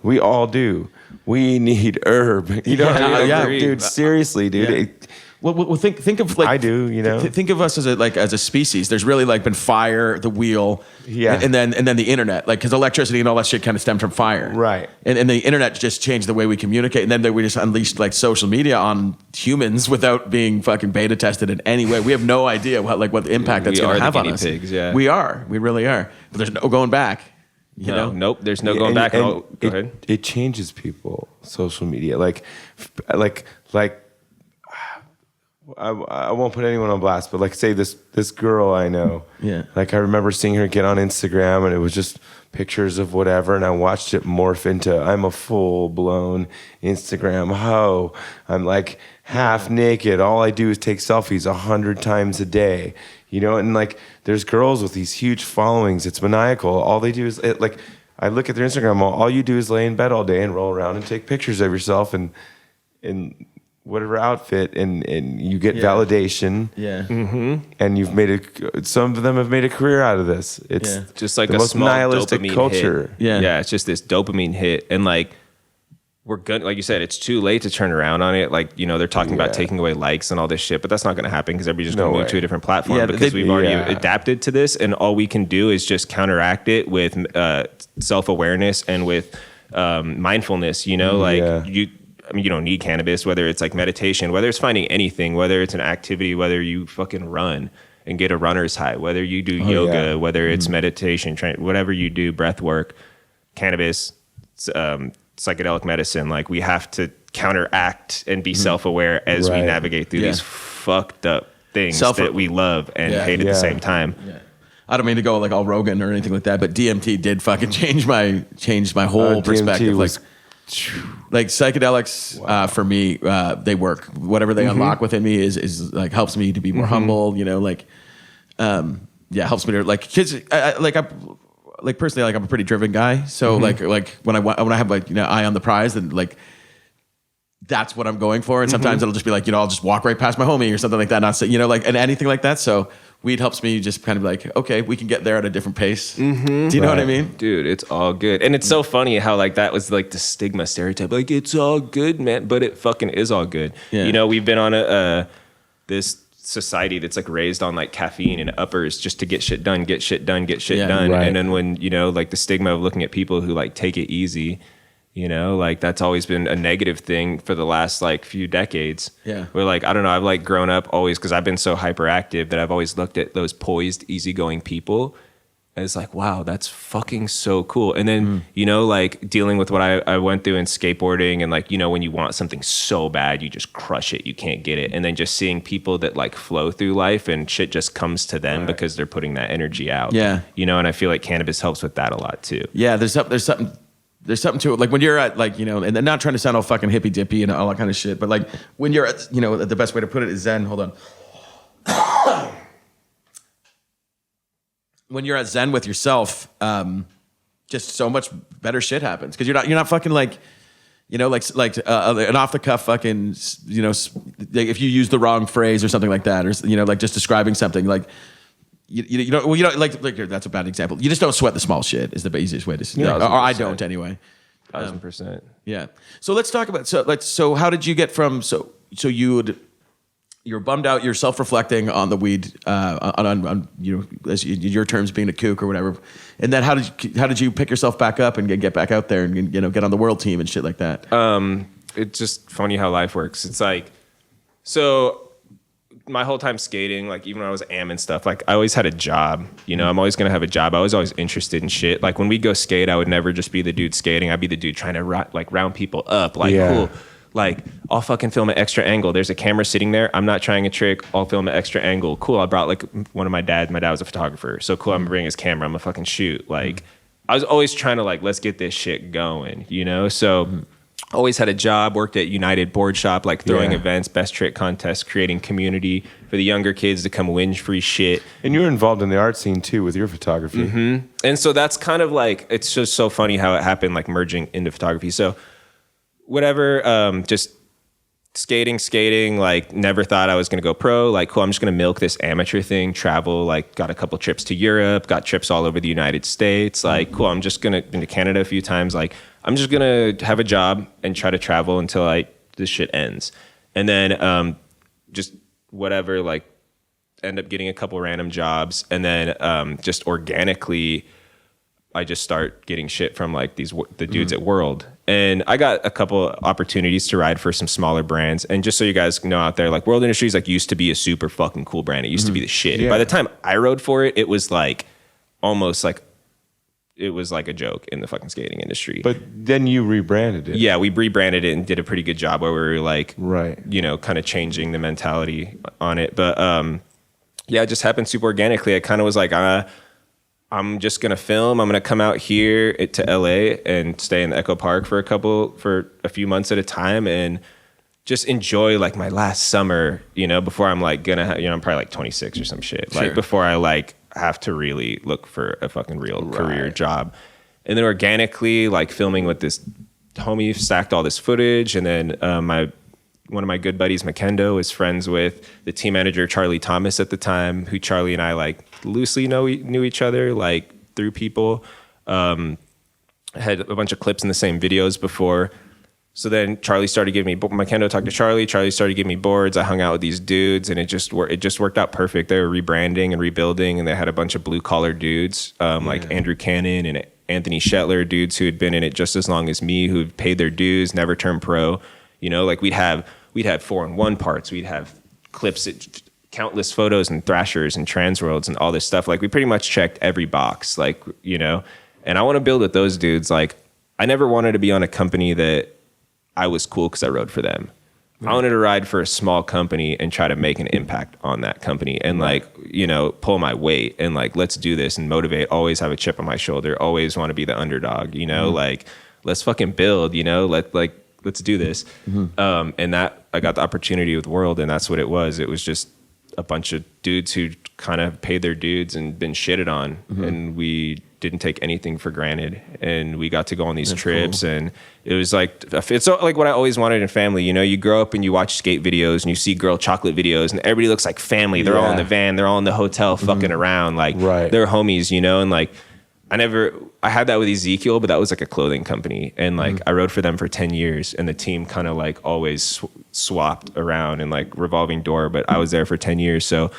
We all do. We need herb. You know what I mean? Yeah, dude. Seriously, dude. Well, think of like I do, you know? Think of us as a species. There's really like been fire, the wheel, and then the internet, like because electricity and all that shit kind of stemmed from fire, Right? And the internet just changed the way we communicate, and then we just unleashed like social media on humans without being fucking beta tested in any way. We have no idea what the impact that's going to have on us. Pigs, yeah. We really are. But there's no going back. You know? Nope. There's no going back. Go ahead. It changes people. Social media, like. I won't put anyone on blast, but like say this girl I know. Yeah. Like I remember seeing her get on Instagram and it was just pictures of whatever, and I watched it morph into I'm a full blown Instagram hoe. I'm like half naked. All I do is take selfies 100 times a day. You know, and like there's girls with these huge followings. It's maniacal. All they do is I look at their Instagram, all you do is lay in bed all day and roll around and take pictures of yourself and whatever outfit, and you get validation. Yeah. And you've some of them have made a career out of this. It's just like the a most small nihilistic dopamine culture. hit. Yeah. Yeah, it's just this dopamine hit. And like we're good, like you said, it's too late to turn around on it. Like, you know, they're talking about taking away likes and all this shit, but that's not going to happen because everybody's just going to move to a different platform because we've already adapted to this, and all we can do is just counteract it with self-awareness and with mindfulness, you know, you don't need cannabis, whether it's like meditation, whether it's finding anything, whether it's an activity, whether you fucking run and get a runner's high, whether you do yoga, whether it's meditation, whatever you do, breath work, cannabis, psychedelic medicine. Like we have to counteract and be self-aware as we navigate through these fucked up things that we love and hate at the same time. Yeah. I don't mean to go like all Rogan or anything like that, but DMT did fucking change my whole perspective. Like psychedelics for me, they work. Whatever they unlock within me is like helps me to be more humble. You know, like helps me to like kids. Like personally, like I'm a pretty driven guy. So like when I have like eye on the prize, then like that's what I'm going for. And sometimes it'll just be like I'll just walk right past my homie or something like that. Not say like and anything like that. So weed helps me just kind of like, okay, we can get there at a different pace. Do you know what I mean? Dude, it's all good. And it's so funny how like that was like the stigma stereotype. Like it's all good, man. But it fucking is all good. Yeah. You know, we've been on this society that's like raised on like caffeine and uppers just to get shit done. Right. And then when, like the stigma of looking at people who like take it easy, like that's always been a negative thing for the last like few decades. Yeah. Where like, I don't know, I've like grown up always because I've been so hyperactive that I've always looked at those poised, easygoing people. And it's like, wow, that's fucking so cool. And then, like dealing with what I went through in skateboarding and like, when you want something so bad, you just crush it, you can't get it. And then just seeing people that like flow through life and shit just comes to them because they're putting that energy out. Yeah. And I feel like cannabis helps with that a lot too. Yeah, there's something to it. Like when you're at like, and then not trying to sound all fucking hippy dippy and all that kind of shit, but like when you're at, the best way to put it is zen. Hold on. When you're at zen with yourself, just so much better shit happens because you're not fucking like, an off the cuff fucking, if you use the wrong phrase or something like that, or like just describing something like. You don't like that's a bad example. You just don't sweat the small shit is the easiest way to say it. Or I don't anyway. 1,000%. Yeah. So let's talk about so how did you get from you're bummed out, you're self-reflecting on the weed on as your terms being a kook or whatever. And then how did you pick yourself back up and get back out there and get on the world team and shit like that? It's just funny how life works. It's like my whole time skating, like even when I was am and stuff, like I always had a job, I'm always going to have a job. I was always interested in shit. Like when we go skate, I would never just be the dude skating. I'd be the dude trying to round people up. Like, cool. Like I'll fucking film an extra angle. There's a camera sitting there. I'm not trying a trick. I'll film an extra angle. Cool. I brought like one of my dad was a photographer. So cool. I'm gonna bring his camera. I'm gonna fucking shoot. Like I was always trying to like, let's get this shit going, So always had a job, worked at United Board Shop, like throwing events, best trick contests, creating community for the younger kids to come win free shit. And you were involved in the art scene too with your photography. And so that's kind of like, it's just so funny how it happened, like merging into photography. So whatever, just skating, like never thought I was going to go pro. Like, cool, I'm just going to milk this amateur thing, travel, like got a couple trips to Europe, got trips all over the United States. Like, cool, I'm just going to, been to Canada a few times. Like, I'm just going to have a job and try to travel until this shit ends. And then just whatever, like end up getting a couple random jobs. And then just organically, I just start getting shit from like the dudes at World. And I got a couple opportunities to ride for some smaller brands. And just so you guys know out there, like World Industries like used to be a super fucking cool brand. It used to be the shit. Yeah. By the time I rode for it, it was like almost like it was like a joke in the fucking skating industry. But then you rebranded it. Yeah, we rebranded it and did a pretty good job where we were like, Right. you know, kind of changing the mentality on it. But yeah, it just happened super organically. I kind of was like, I'm just gonna film. I'm gonna come out here to LA and stay in the Echo Park for a few months at a time and just enjoy like my last summer, you know, before I'm like gonna, I'm probably like 26 or some shit. Like before I like have to really look for a fucking real career job. And then organically, like filming with this homie, stacked all this footage, and then one of my good buddies, Makendo, is friends with the team manager, Charlie Thomas, at the time, who Charlie and I like loosely knew each other, like through people. Had a bunch of clips in the same videos before. So then Charlie started giving me, Makendo talked to Charlie started giving me boards. I hung out with these dudes and it just worked out perfect. They were rebranding and rebuilding and they had a bunch of blue collar dudes, like Andrew Cannon and Anthony Shetler, dudes who had been in it just as long as me, who had paid their dues, never turned pro. You know, like we'd have 4-in-1 parts. We'd have clips, countless photos and thrashers and transworlds and all this stuff. Like we pretty much checked every box, like, you know, and I want to build with those dudes. Like I never wanted to be on a company that I was cool because I rode for them. I wanted to ride for a small company and try to make an impact on that company and like, you know, pull my weight and like, let's do this and motivate, always have a chip on my shoulder, always want to be the underdog, you know, like let's fucking build, you know, let's do this. And that I got the opportunity with World and that's what it was. It was just a bunch of dudes who kind of paid their dues and been shitted on. And we didn't take anything for granted. And we got to go on these trips. Cool. And it was like, it's like what I always wanted in family. You know, you grow up and you watch skate videos and you see girl chocolate videos and everybody looks like family. They're all in the van. They're all in the hotel fucking around. Like they're homies, you know? And like, I had that with Ezekiel, but that was like a clothing company. And like, I rode for them for 10 years and the team kind of like always swapped around and like revolving door, but I was there for 10 years. So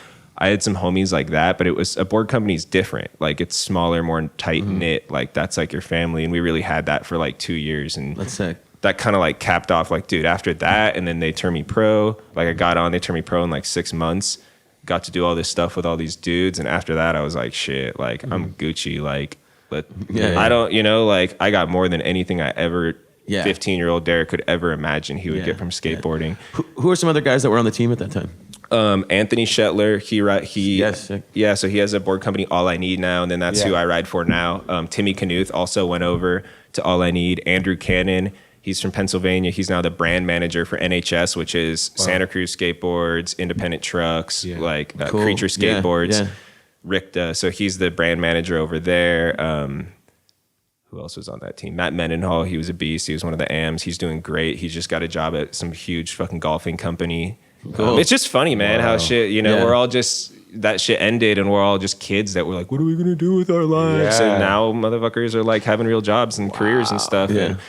I had some homies like that, but it was a board company's different. Like it's smaller, more tight knit. Like that's like your family. And we really had that for like 2 years. And That's sick. That kind of like capped off like, dude, after that, and then they turned me pro. Like I got on, they turned me pro in like 6 months. Got to do all this stuff with all these dudes. And after that, I was like, shit, like I'm Gucci. Like, I don't, you know, like I got more than anything I ever, 15-year-old Derek could ever imagine he would get from skateboarding. Who are some other guys that were on the team at that time? Anthony Shetler, so he has a board company, All I Need now, and then that's who I ride for now. Timmy Knuth also went over to All I Need. Andrew Cannon, he's from Pennsylvania. He's now the brand manager for NHS, which is Santa Cruz Skateboards, Independent Trucks, Creature Skateboards. Recut, so he's the brand manager over there. Who else was on that team? Matt Mendenhall, he was a beast. He was one of the AMs. He's doing great. He's just got a job at some huge fucking golfing company. Cool. It's just funny, man, how shit, you know, we're all just, that shit ended and we're all just kids that were like, what are we going to do with our lives? And now motherfuckers are like having real jobs and careers and stuff. And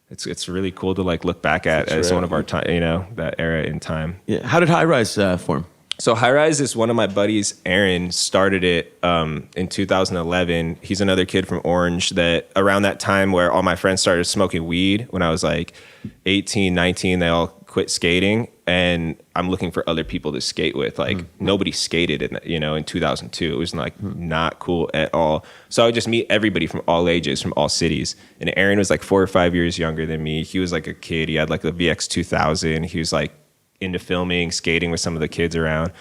it's really cool to like look back at as one of our time, you know, that era in time. Yeah. How did High Rise form? So High Rise is one of my buddies, Aaron, started it in 2011. He's another kid from Orange that around that time where all my friends started smoking weed when I was like 18, 19, they all quit skating. And I'm looking for other people to skate with. Like nobody skated in 2002. It was like not cool at all. So I would just meet everybody from all ages, from all cities. And Aaron was like 4 or 5 years younger than me. He was like a kid. He had like the VX 2000. He was like into filming, skating with some of the kids around.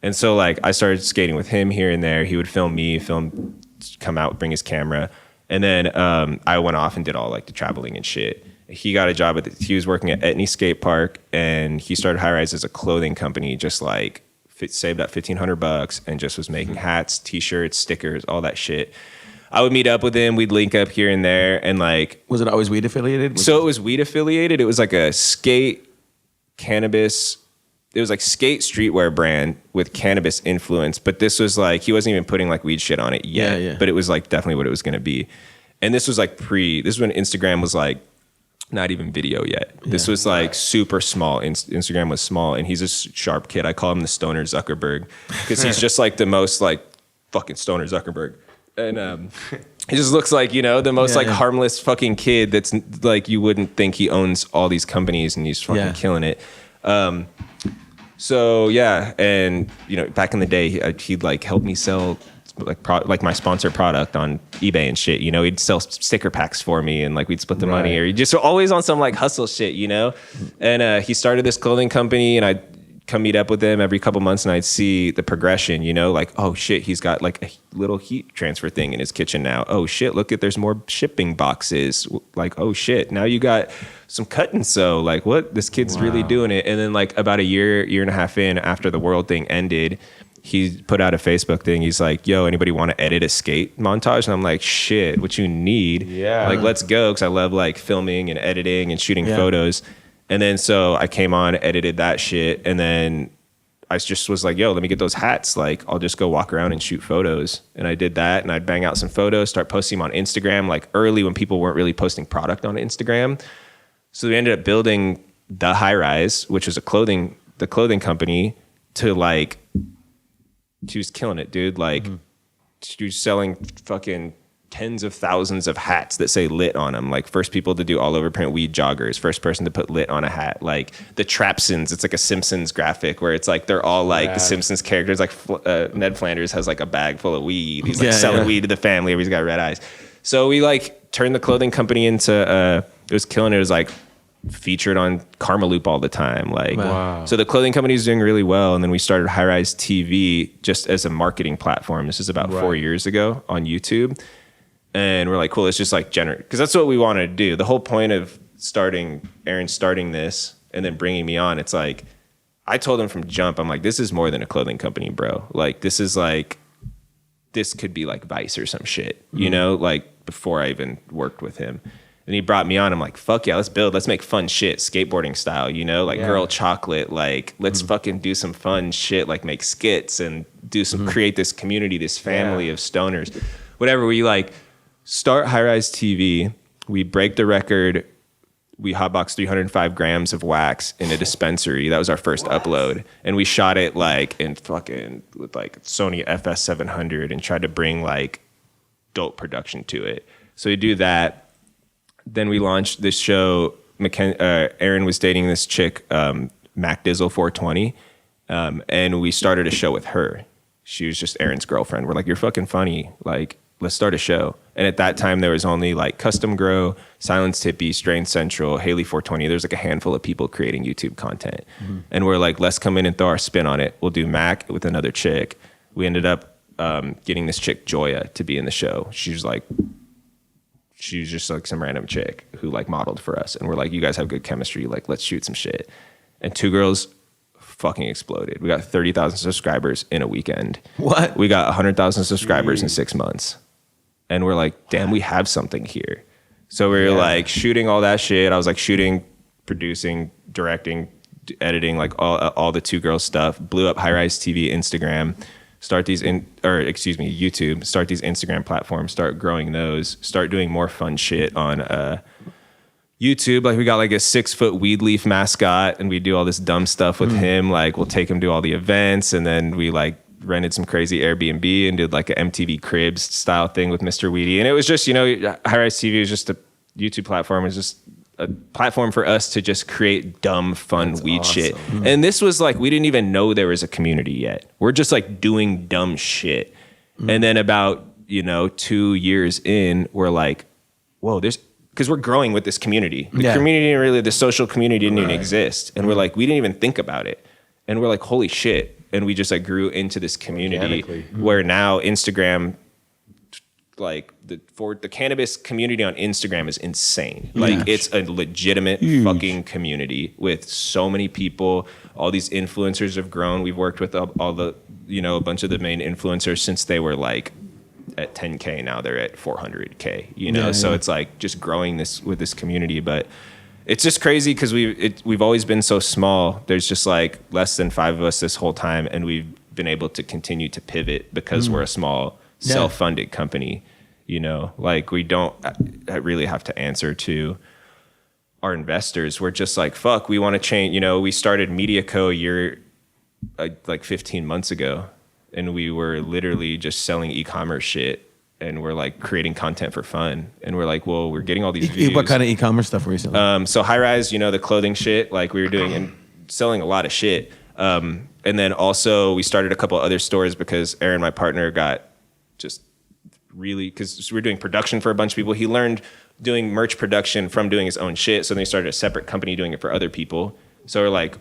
And so like I started skating with him here and there. He would film me, come out, bring his camera. And then I went off and did all like the traveling and shit. He got a job he was working at Etney Skate Park and he started High Rise as a clothing company, just like saved up $1,500 and just was making hats, t-shirts, stickers, all that shit. I would meet up with him. We'd link up here and there. And like, was it always weed affiliated? So it was weed affiliated. It was like a skate cannabis. It was like skate streetwear brand with cannabis influence. But this was like, he wasn't even putting like weed shit on it yet. But it was like definitely what it was going to be. And this was like this is when Instagram was like not even video yet. This was like super small. Instagram was small, and he's a sharp kid. I call him the stoner Zuckerberg because he's just like the most like fucking stoner Zuckerberg. And he just looks like, you know, the most harmless fucking kid that's like, you wouldn't think he owns all these companies and he's fucking killing it. So yeah, and you know, back in the day, he'd like help me sell like my sponsor product on eBay and shit. You know, he'd sell sticker packs for me, and like we'd split the money, or he just always on some like hustle shit, you know. And he started this clothing company, and I'd come meet up with him every couple months, and I'd see the progression, you know, like, oh shit, he's got like a little heat transfer thing in his kitchen now. Oh shit, look at, there's more shipping boxes. Like, oh shit, now you got some cut and sew. Like, what? This kid's really doing it. And then like about a year and a half in, after the world thing ended, he put out a Facebook thing. He's like, yo, anybody want to edit a skate montage? And I'm like, shit, what you need? Yeah. Like, let's go. Cause I love like filming and editing and shooting photos. And then so I came on, edited that shit. And then I just was like, yo, let me get those hats. Like, I'll just go walk around and shoot photos. And I did that. And I'd bang out some photos, start posting them on Instagram, like early when people weren't really posting product on Instagram. So we ended up building the High Rise, which was the clothing company, to like, she was killing it, dude. Like, she was selling fucking tens of thousands of hats that say lit on them. Like, first people to do all over print weed joggers, first person to put lit on a hat. Like the Trapsons, it's like a Simpsons graphic where it's like they're all like the Simpsons characters. Like Ned Flanders has like a bag full of weed. He's like selling weed to the family. Everybody's got red eyes. So we like turned the clothing company into it was killing it. It was like featured on Karma Loop all the time. Like, so the clothing company is doing really well. And then we started High Rise TV just as a marketing platform. This is about 4 years ago on YouTube. And we're like, cool, let's just like generate, because that's what we wanted to do. The whole point of Aaron starting this and then bringing me on, it's like, I told him from jump, I'm like, this is more than a clothing company, bro. Like, this is like, this could be like Vice or some shit, you know, like before I even worked with him. And he brought me on. I'm like, fuck yeah, let's make fun shit, skateboarding style, you know, like girl chocolate, like let's fucking do some fun shit, like make skits and do some, create this community, this family of stoners, whatever. We like start High Rise TV. We break the record. We hotbox 305 grams of wax in a dispensary. That was our first upload. And we shot it like in fucking with like Sony FS700 and tried to bring like dope production to it. So we do that. Then we launched this show. Aaron was dating this chick, Mac Dizzle 420. And we started a show with her. She was just Aaron's girlfriend. We're like, you're fucking funny. Like, let's start a show. And at that time, there was only like Custom Grow, Silence Tippy, Strain Central, Haley 420. There's like a handful of people creating YouTube content. And we're like, let's come in and throw our spin on it. We'll do Mac with another chick. We ended up getting this chick, Joya, to be in the show. She was just like some random chick who like modeled for us. And we're like, you guys have good chemistry. Like, let's shoot some shit. And Two Girls fucking exploded. We got 30,000 subscribers in a weekend. What? We got 100,000 subscribers in 6 months. And we're like, damn, we have something here. So we were like shooting all that shit. I was like shooting, producing, directing, editing, like all the Two Girls stuff. Blew up High Rise TV, Instagram. YouTube. Start these Instagram platforms. Start growing those. Start doing more fun shit on YouTube. Like, we got like a 6-foot weed leaf mascot, and we do all this dumb stuff with him. Like, we'll take him to all the events, and then we like rented some crazy Airbnb and did like an MTV Cribs style thing with Mr. Weedy. And it was just, you know, High Rise TV is just a YouTube platform. It's just a platform for us to just create dumb, fun weed shit. And this was like, we didn't even know there was a community yet. We're just like doing dumb shit. And then about, 2 years in, we're like, whoa, because we're growing with this community. The community, really, the social community didn't even exist. And we're like, we didn't even think about it. And we're like, holy shit. And we just like grew into this community where now Instagram, like for the cannabis community on Instagram is insane. Like, it's a legitimate fucking community with so many people. All these influencers have grown. We've worked with all the, a bunch of the main influencers since they were like at 10K. Now they're at 400K, so it's like just growing this with this community. But it's just crazy because we've always been so small. There's just like less than 5 of us this whole time. And we've been able to continue to pivot because we're a small self-funded company. Like, we don't really have to answer to our investors were just like, fuck, we want to change. You know, we started Media Co. a year, like 15 months ago, and we were literally just selling e-commerce shit. And we're like creating content for fun. And we're like, well, we're getting all these views. What kind of e-commerce stuff were you selling? So High Rise, you know, the clothing shit, like we were doing and selling a lot of shit. And then also we started a couple other stores because Aaron, my partner, got just really, because we were doing production for a bunch of people. He learned doing merch production from doing his own shit. So then he started a separate company doing it for other people. So we're like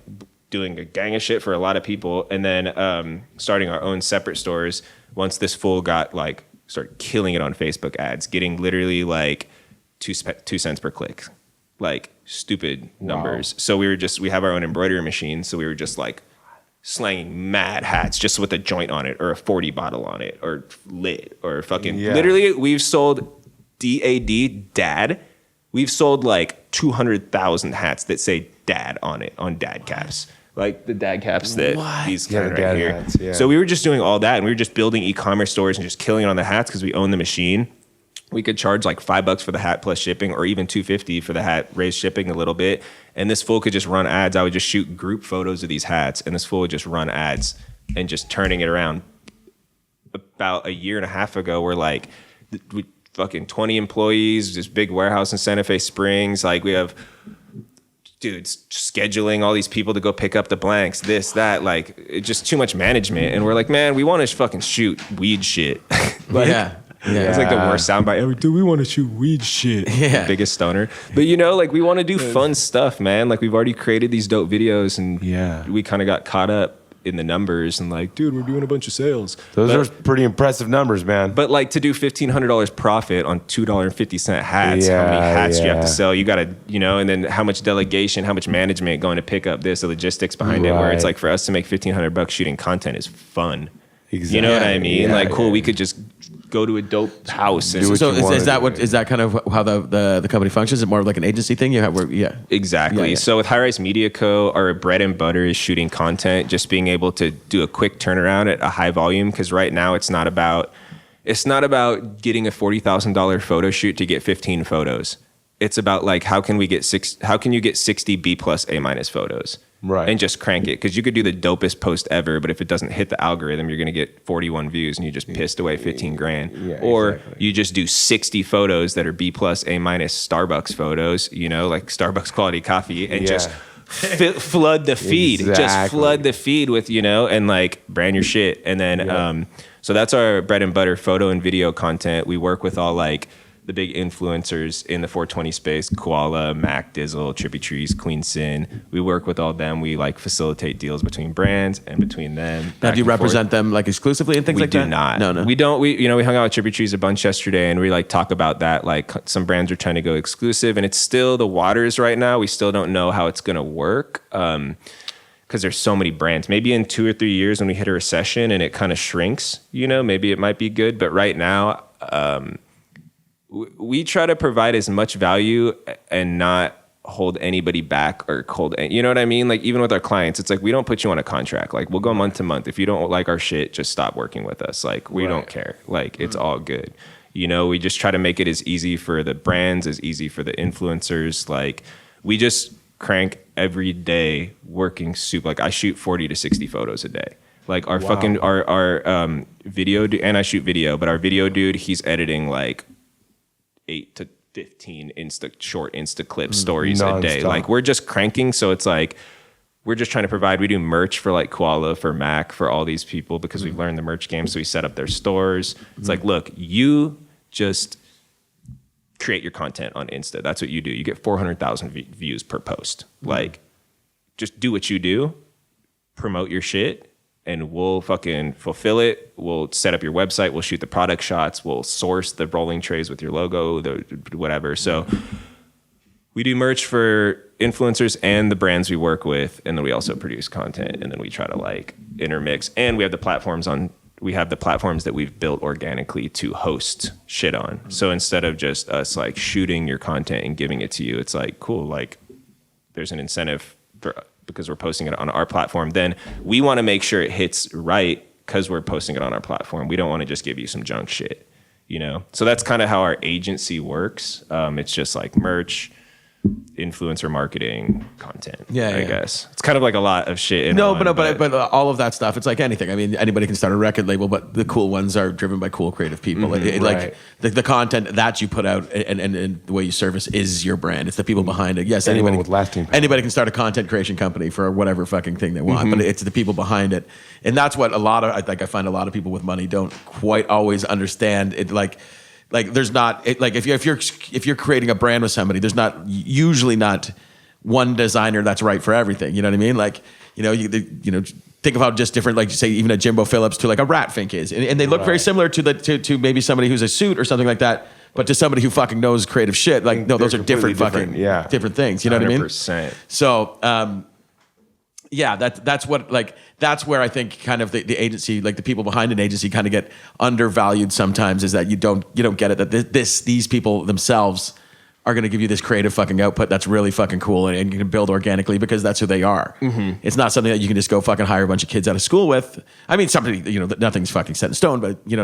doing a gang of shit for a lot of people. And then starting our own separate stores. Once this fool got like, started killing it on Facebook ads, getting literally like 2 cents per click, like stupid numbers. So we have our own embroidery machine. So we were just like slanging mad hats just with a joint on it or a 40 bottle on it or lit or fucking literally we've sold dad. We've sold like 200,000 hats that say dad on it, on dad caps. Like the dad caps that these kind right here. Hats, yeah. So we were just doing all that, and we were just building e-commerce stores and just killing it on the hats because we own the machine. We could charge like $5 for the hat plus shipping, or even $2.50 for the hat, raise shipping a little bit. And this fool could just run ads. I would just shoot group photos of these hats, and this fool would just run ads and just turning it around. About a year and a half ago, we're like, we fucking 20 employees, this big warehouse in Santa Fe Springs. Like we have. Dudes scheduling all these people to go pick up the blanks, this, that, like it's just too much management. And we're like, man, we want to fucking shoot weed shit. Like, yeah. It's like the worst soundbite ever. Dude, we want to shoot weed shit. Yeah. The biggest stoner. But you know, like we want to do fun stuff, man. Like we've already created these dope videos and we kind of got caught up in the numbers and like, dude, we're doing a bunch of sales. Those are pretty impressive numbers, man. But like to do $1,500 profit on $2.50 hats, how many hats do you have to sell? You got to, you know, and then how much delegation, how much management going to pick up this, the logistics behind it, where it's like for us to make $1,500 shooting content is fun. Exactly. You know what I mean? Like, cool, we could just go to a dope house. And so is that kind of how the company functions? Is it more of like an agency thing? Exactly. So with High Rise Media Co., our bread and butter is shooting content, just being able to do a quick turnaround at a high volume. Because right now it's not about getting a $40,000 photo shoot to get 15 photos. It's about like how can you get 60 B+ A- photos? Right. And just crank it. Because you could do the dopest post ever, but if it doesn't hit the algorithm, you're going to get 41 views and you just pissed away 15 grand. Yeah, or exactly. You just do 60 photos that are B+ A- Starbucks photos, you know, like Starbucks quality coffee, and just flood the feed. Exactly. Just flood the feed with, you know, and like brand your shit. And then, so that's our bread and butter photo and video content. We work with all like the big influencers in the 420 space, Koala, Mac, Dizzle, Trippy Trees, Queen Sin. We work with all them. We like facilitate deals between brands and between them. Now, do you represent them like exclusively and things like that? We do not. No. We don't. We hung out with Trippy Trees a bunch yesterday, and we like talk about that. Like some brands are trying to go exclusive, and it's still the waters right now. We still don't know how it's gonna work. Because there's so many brands. Maybe in 2 or 3 years when we hit a recession and it kind of shrinks, you know, maybe it might be good. But right now, we try to provide as much value and not hold anybody back or you know what I mean? Like even with our clients, it's like, we don't put you on a contract. Like we'll go month to month. If you don't like our shit, just stop working with us. Like we don't care. Like it's all good. You know, we just try to make it as easy for the brands, as easy for the influencers. Like we just crank every day working super. Like I shoot 40 to 60 photos a day. Like our our video, and I shoot video, but our video dude, he's editing like 8 to 15 short Insta clip stories a day. Like we're just cranking. So it's like, we're just trying to provide, we do merch for like Koala, for Mac, for all these people because we've learned the merch game. So we set up their stores. It's like, look, you just create your content on Insta. That's what you do. You get 400,000 views per post. Like just do what you do, promote your shit, and we'll fucking fulfill it. We'll set up your website. We'll shoot the product shots. We'll source the rolling trays with your logo, whatever. So we do merch for influencers and the brands we work with. And then we also produce content. And then we try to like intermix. And we have the platforms that we've built organically to host shit on. So instead of just us like shooting your content and giving it to you, it's like, cool, like there's an incentive because we're posting it on our platform. Then we want to make sure it hits right because we're posting it on our platform. We don't want to just give you some junk shit, you know? So that's kind of how our agency works. It's just like merch, influencer marketing content. Yeah, I yeah. guess it's kind of like a lot of shit. But all of that stuff, it's like anything. I mean, anybody can start a record label, but the cool ones are driven by cool creative people. Like the content that you put out and the way you service is your brand. It's the people behind it. Yes, Anyone anybody with lasting power. anybody can start a content creation company for whatever fucking thing they want, but it's the people behind it, and that's what I find a lot of people with money don't quite always understand. It like there's not like if you're creating a brand with somebody, there's usually not one designer that's right for everything. You know what I mean? Like you think of how just different, like you say, even a Jimbo Phillips to like a Ratfink is, and they look very similar to maybe somebody who's a suit or something like that. But to somebody who fucking knows creative shit, like no, those are different things. You know what I mean? 100%. So. Yeah, that's where I think kind of the agency, like the people behind an agency, kind of get undervalued sometimes. Is that you don't get it that these people themselves are going to give you this creative fucking output that's really fucking cool and you can build organically because that's who they are. It's not something that you can just go fucking hire a bunch of kids out of school with. I mean, somebody, nothing's fucking set in stone, but you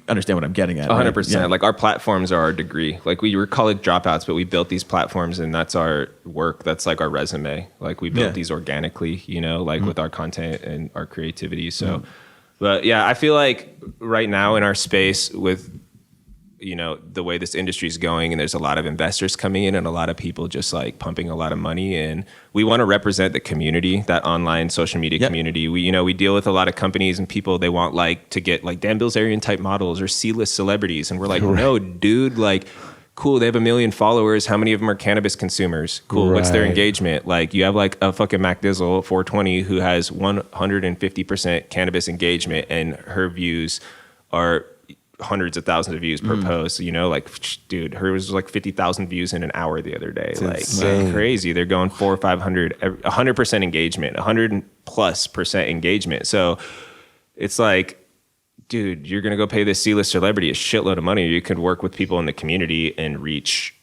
understand what I'm getting at. 100%. Right? Yeah. Like our platforms are our degree. Like we were college dropouts, but we built these platforms and that's our work. That's like our resume. Like we built these organically, with our content and our creativity. So, but yeah, I feel like right now in our space with, the way this industry is going and there's a lot of investors coming in and a lot of people just like pumping a lot of money, and we want to represent the community, that online social media community. We deal with a lot of companies and people, they want like to get like Dan Bilzerian type models or C-list celebrities. And we're like, no, dude, like, cool, they have 1 million followers. How many of them are cannabis consumers? Cool. What's their engagement? Like you have like a fucking Mac Dizzle 420 who has 150% cannabis engagement and her views are hundreds of thousands of views per post, dude, her was like 50,000 views in an hour the other day. It's like crazy. They're going 400 or 500, 100% engagement, 100+% engagement. So it's like, dude, you're going to go pay this C-list celebrity a shitload of money. Or you could work with people in the community and reach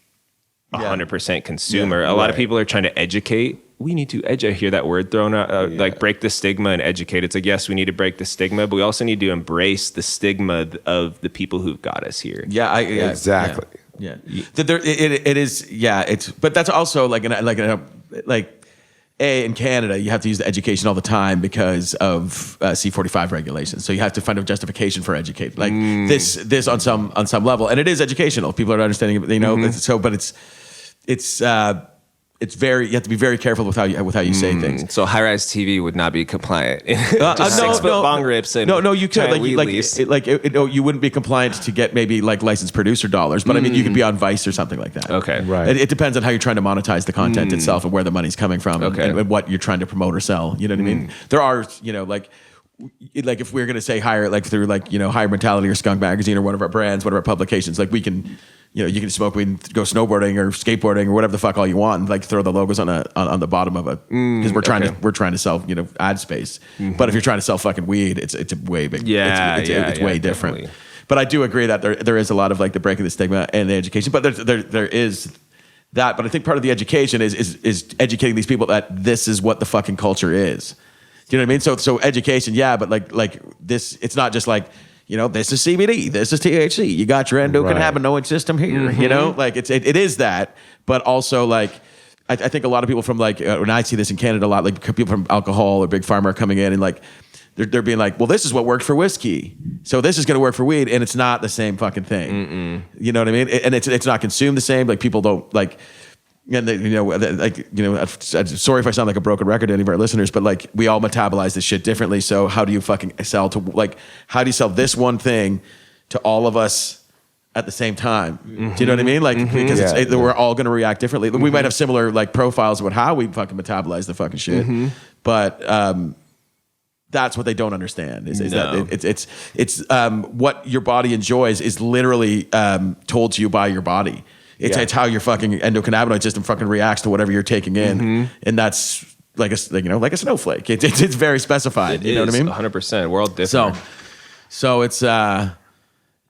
100% consumer. A lot of people are trying to educate. We need to I hear that word thrown out, like break the stigma and educate. It's like, yes, we need to break the stigma, but we also need to embrace the stigma of the people who've got us here. Exactly. Yeah. It is. Yeah. But that's also like in Canada, you have to use the education all the time because of C-45 regulations. So you have to find a justification for educate. Like this on some level, and it is educational. People are understanding it, So, but it's very, you have to be very careful with how you say things. So high-rise TV would not be compliant. Just 6 foot bong rips and you could you wouldn't be compliant to get maybe like licensed producer dollars, but I mean you could be on Vice or something like that. Okay, right. It depends on how you're trying to monetize the content itself and where the money's coming from and what you're trying to promote or sell. You know what I mean? There are like if we're gonna say hire like through like Higher Mentality or Skunk Magazine or one of our brands, one of our publications, like we can. You can smoke weed and go snowboarding or skateboarding or whatever the fuck all you want, and like throw the logos on the bottom of it because we're trying to sell ad space. But if you're trying to sell fucking weed, it's a way big. It's way different. Definitely. But I do agree that there is a lot of like the breaking the stigma and the education. But there is that. But I think part of the education is educating these people that this is what the fucking culture is. Do you know what I mean? So education, but like this, it's not just like. This is CBD, this is THC. You got your endocannabinoid system here. Like it is that, but also like I think a lot of people from like when I see this in Canada a lot, like people from alcohol or big pharma are coming in and like they're being like, well, this is what worked for whiskey, so this is going to work for weed, and it's not the same fucking thing. You know what I mean? And it's not consumed the same. Like people don't like. And sorry if I sound like a broken record to any of our listeners, but like we all metabolize this shit differently. So how do you fucking sell this one thing to all of us at the same time? Do you know what I mean? Like because we're all going to react differently. We might have similar like profiles about how we fucking metabolize the fucking shit, but that's what they don't understand is that it's what your body enjoys is literally told to you by your body. It's how your fucking endocannabinoid system fucking reacts to whatever you're taking in, and that's like a snowflake. It's very specified. You know what I mean? 100%. We're all different. So it's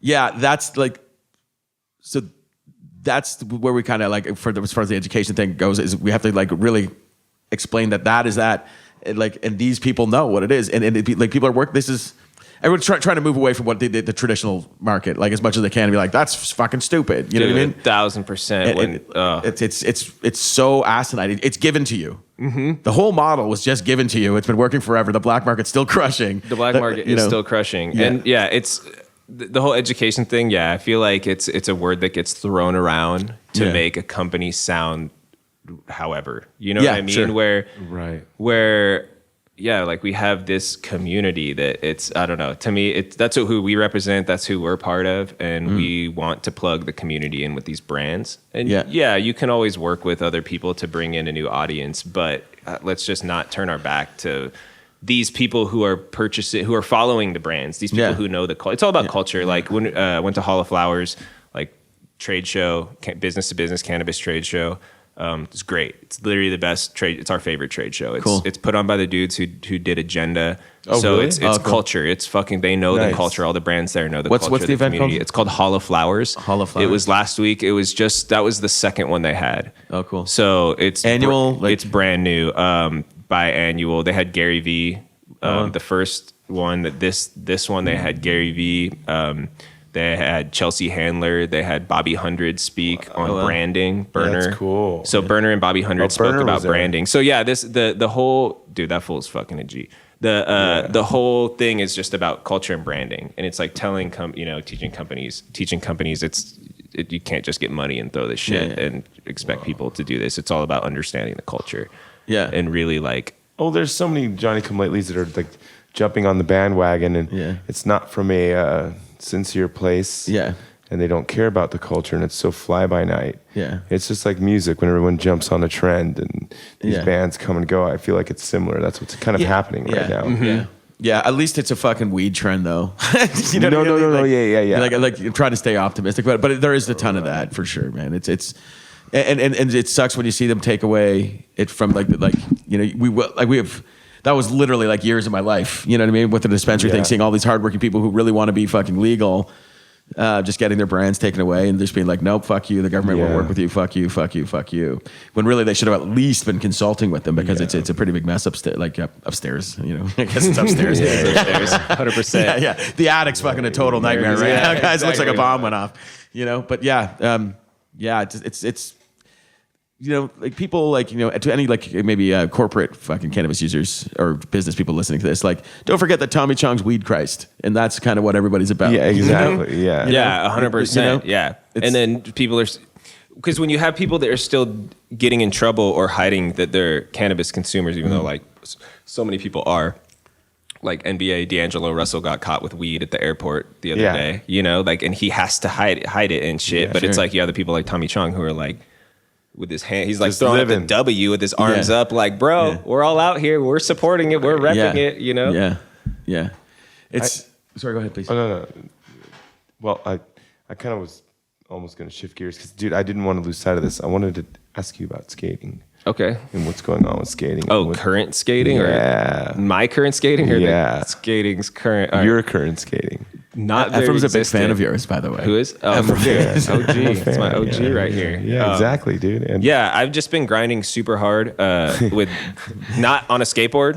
that's like that's where we kind of like as far as the education thing goes is we have to like really explain that is that and these people know what it is and like people are everyone's trying to move away from what the traditional market, like as much as they can, and be like, that's fucking stupid. You know what I mean? 1000%. It's so asinine. It's given to you. Mm-hmm. The whole model was just given to you. It's been working forever. The black market's still crushing. The black market is still crushing. Yeah. And it's the whole education thing. Yeah, I feel like it's a word that gets thrown around to make a company sound however. You know what I mean? Sure. Where like we have this community that it's, I don't know, to me, that's who we represent. That's who we're part of. And we want to plug the community in with these brands. And you can always work with other people to bring in a new audience, but let's just not turn our back to these people who are purchasing, who are following the brands, these people who know the culture. It's all about culture. Like when went to Hall of Flowers, like trade show, business to business cannabis trade show. It's great. It's literally the best trade. It's our favorite trade show. It's put on by the dudes who did Agenda. Oh, so really? it's culture. It's fucking. They know the culture. All the brands there know the culture. What's the event community. called? It's called Hall of Flowers. Hall of Flowers. It was last week. It was that was the second one they had. Oh, cool. So it's annual. It's brand new. Biannual. They had Gary V. The first one. This one they had Gary V. They had Chelsea Handler. They had Bobby Hundred speak on branding. Burner. That's cool. So Burner and Bobby Hundred spoke Burner about was there. branding. So yeah, the whole dude, that fool's fucking a G. The whole thing is just about culture and branding, and it's like telling teaching companies. You can't just get money and throw this shit and expect people to do this. It's all about understanding the culture. Yeah, and really like. Oh, there's so many Johnny Come Latelys that are like jumping on the bandwagon, and it's not from a sincere place. Yeah. And they don't care about the culture, and it's so fly by night. Yeah. It's just like music when everyone jumps on a trend and these bands come and go. I feel like it's similar. That's what's kind of happening right now. Mm-hmm. Yeah. Yeah, at least it's a fucking weed trend, though. You know No. Yeah. Like try to stay optimistic, but there is a ton of that for sure, man. It's and it sucks when you see them take away it from we have. That was literally like years of my life, you know what I mean? With the dispensary thing, seeing all these hardworking people who really want to be fucking legal, just getting their brands taken away and just being like, nope, fuck you. The government won't work with you. Fuck you. Fuck you. Fuck you. When really they should have at least been consulting with them because it's a pretty big mess upstairs. Like upstairs, you know. I guess it's upstairs. It's upstairs, 100%. Yeah. The attic's fucking a total nightmare right now, guys. It looks like a bomb went off, you know. But it's. You know, like people like, you know, to any like maybe corporate fucking cannabis users or business people listening to this, like, don't forget that Tommy Chong's weed Christ. And that's kind of what everybody's about. Yeah, exactly. You know? Yeah, 100%. Yeah. And then people are, because when you have people that are still getting in trouble or hiding that they're cannabis consumers, even though like so many people are, like NBA D'Angelo Russell got caught with weed at the airport the other day, you know, like, and he has to hide it and shit. But it's like, the people like Tommy Chong who are like, with his hand, he's like just throwing up the W with his arms up, like, bro, we're all out here, we're supporting it, we're repping it, you know? Yeah. It's sorry, go ahead, please. Oh, no. Well, I kind of was almost going to shift gears because, dude, I didn't want to lose sight of this. I wanted to ask you about skating. Okay. And what's going on with skating. Oh, current skating? Or my current skating? Or the skating's current? Right. Your current skating. Not very Efrem's existent. a big fan of yours, by the way. Who is? Efrem. OG. It's my OG right here. Yeah, exactly, dude. And I've just been grinding super hard with not on a skateboard,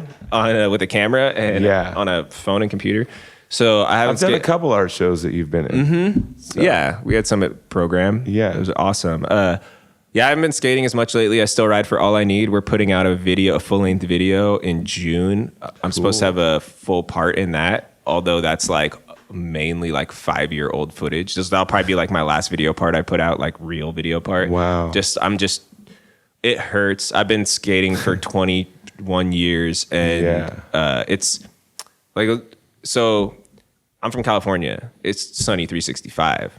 with a camera and on a phone and computer. So I've done a couple art shows that you've been in. Mm-hmm. So. Yeah, we had some at Program. Yeah, it was awesome. I haven't been skating as much lately. I still ride for All I Need. We're putting out a full-length video in June. I'm supposed to have a full part in that, although that's like mainly like 5-year-old footage. That'll probably be like my last video part I put out, like real video part. Wow. It hurts. I've been skating for 21 years and it's like, so I'm from California. It's sunny 365.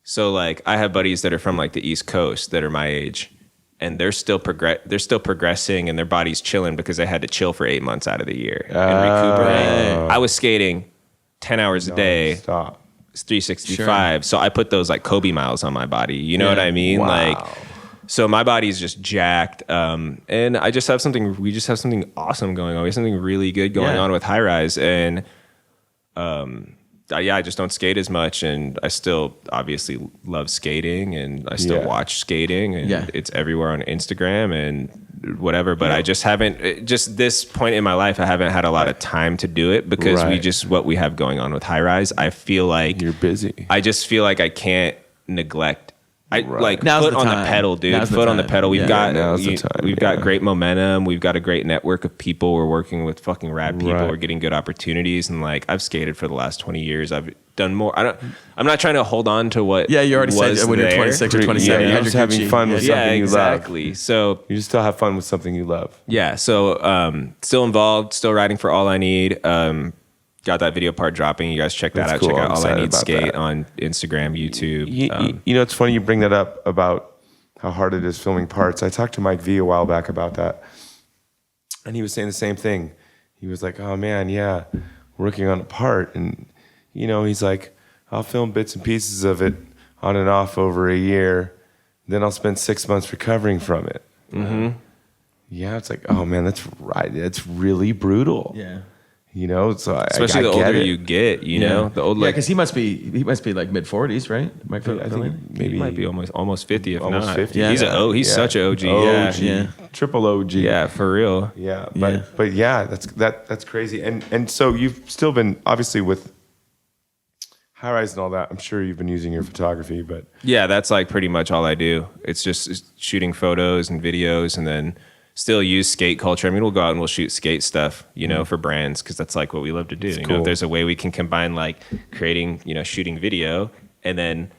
So like I have buddies that are from like the East Coast that are my age and they're still progressing and their body's chilling because they had to chill for 8 months out of the year and recuperate. I was skating 10 hours a day. Stop. It's 365. Sure. So I put those like Kobe miles on my body. You know what I mean? Wow. Like, so my body's just jacked. And we just have something awesome going on. We have something really good going on with High Rise. And, I just don't skate as much. And I still obviously love skating and I still watch skating and it's everywhere on Instagram. And whatever. But I just haven't. Just this point in my life, I haven't had a lot of time to do it because what we have going on with High Rise. I feel like you're busy. I just feel like I can't neglect. Like Now's foot the on time. the pedal, dude. Now's the Foot on the time. pedal. We've got got great momentum. We've got a great network of people. We're working with fucking rad people. We're getting good opportunities. And like I've skated for the last 20 years. I've done more. I'm not trying to hold on to what. Yeah, you already said when you're 26 or 27. You're just having fun with something you love. Exactly. So you just still have fun with something you love. Yeah. So still involved. Still riding for All I Need. Got that video part dropping. You guys check that out. Cool. Check out I'm All I Need about Skate that. on Instagram, YouTube. You know, it's funny you bring that up about how hard it is filming parts. I talked to Mike V a while back about that, and he was saying the same thing. He was like, "Oh man, yeah, working on a part," and you know, he's like, "I'll film bits and pieces of it on and off over a year, then I'll spend 6 months recovering from it." Mm-hmm. Yeah, it's like, oh man, that's right. It's really brutal. Yeah. You know, so especially I the get older it. you get, you know, the old because he must be like mid 40s, right? I think maybe he might be almost 50 if almost not. 50. Yeah. He's such an OG. OG, Yeah. triple OG. Yeah, for real. Yeah, but yeah, that's crazy. And so you've still been obviously with High Rise and all that. I'm sure you've been using your photography, but Yeah, that's like pretty much all I do. It's just shooting photos and videos, and then still use skate culture. I mean, we'll go out and we'll shoot skate stuff, you know, for brands because that's like what we love to do. You know, if there's a way we can combine like creating, you know, shooting video and then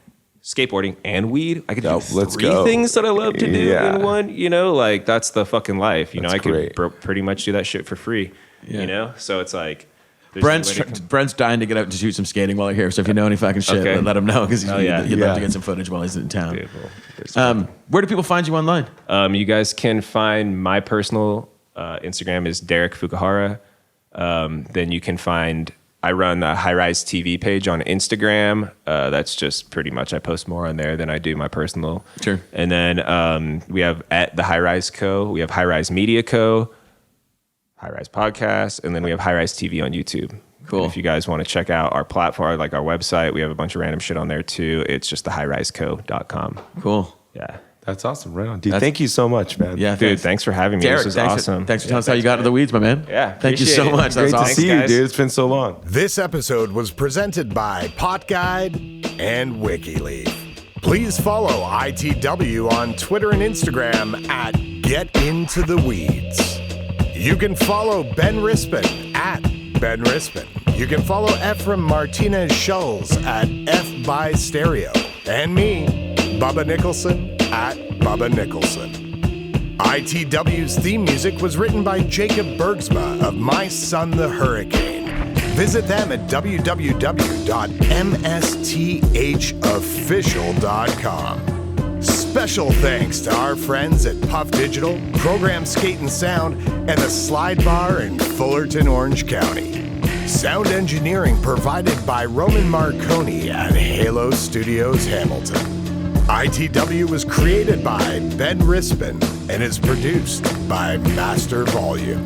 skateboarding and weed, I could do three things that I love to do in one. You know, like that's the fucking life. You know, I could pretty much do that shit for free. You know, so it's like. Brent's dying to get out to shoot some skating while you're here. So if you know any fucking shit, let him know because he'd love to get some footage while he's in town. Where do people find you online? You guys can find my personal Instagram is Derek Fukuhara. Then you can find I run a High Rise TV page on Instagram. That's just pretty much I post more on there than I do my personal. Sure. And then we have at the High Rise Co. We have High Rise Media Co. High Rise Podcast, and then we have High Rise TV on YouTube. Cool. And if you guys want to check out our platform, like our website, we have a bunch of random shit on there too. It's just thehighriseco.com. Cool. Yeah. That's awesome. Right on. Dude, thank you so much, man. Yeah, dude, thanks for having me. Derek, this was awesome. Thanks for telling us how you got into the weeds, my man. Yeah. Thank you so much. That's Great awesome. to see you, dude. It's been so long. This episode was presented by Pot Guide and WikiLeaf. Please follow ITW on Twitter and Instagram at getintotheweeds. You can follow Ben Rispin at Ben Rispin. You can follow Efrem Martinez Schulz at F by Stereo. And me, Bubba Nicholson at Bubba Nicholson. ITW's theme music was written by Jacob Bergsma of My Son the Hurricane. Visit them at www.msthofficial.com. Special thanks to our friends at Puff Digital, Program Skate and Sound, and the Slide Bar in Fullerton, Orange County. Sound engineering provided by Roman Marconi at Halo Studios Hamilton. ITW was created by Ben Rispin and is produced by Master Volume.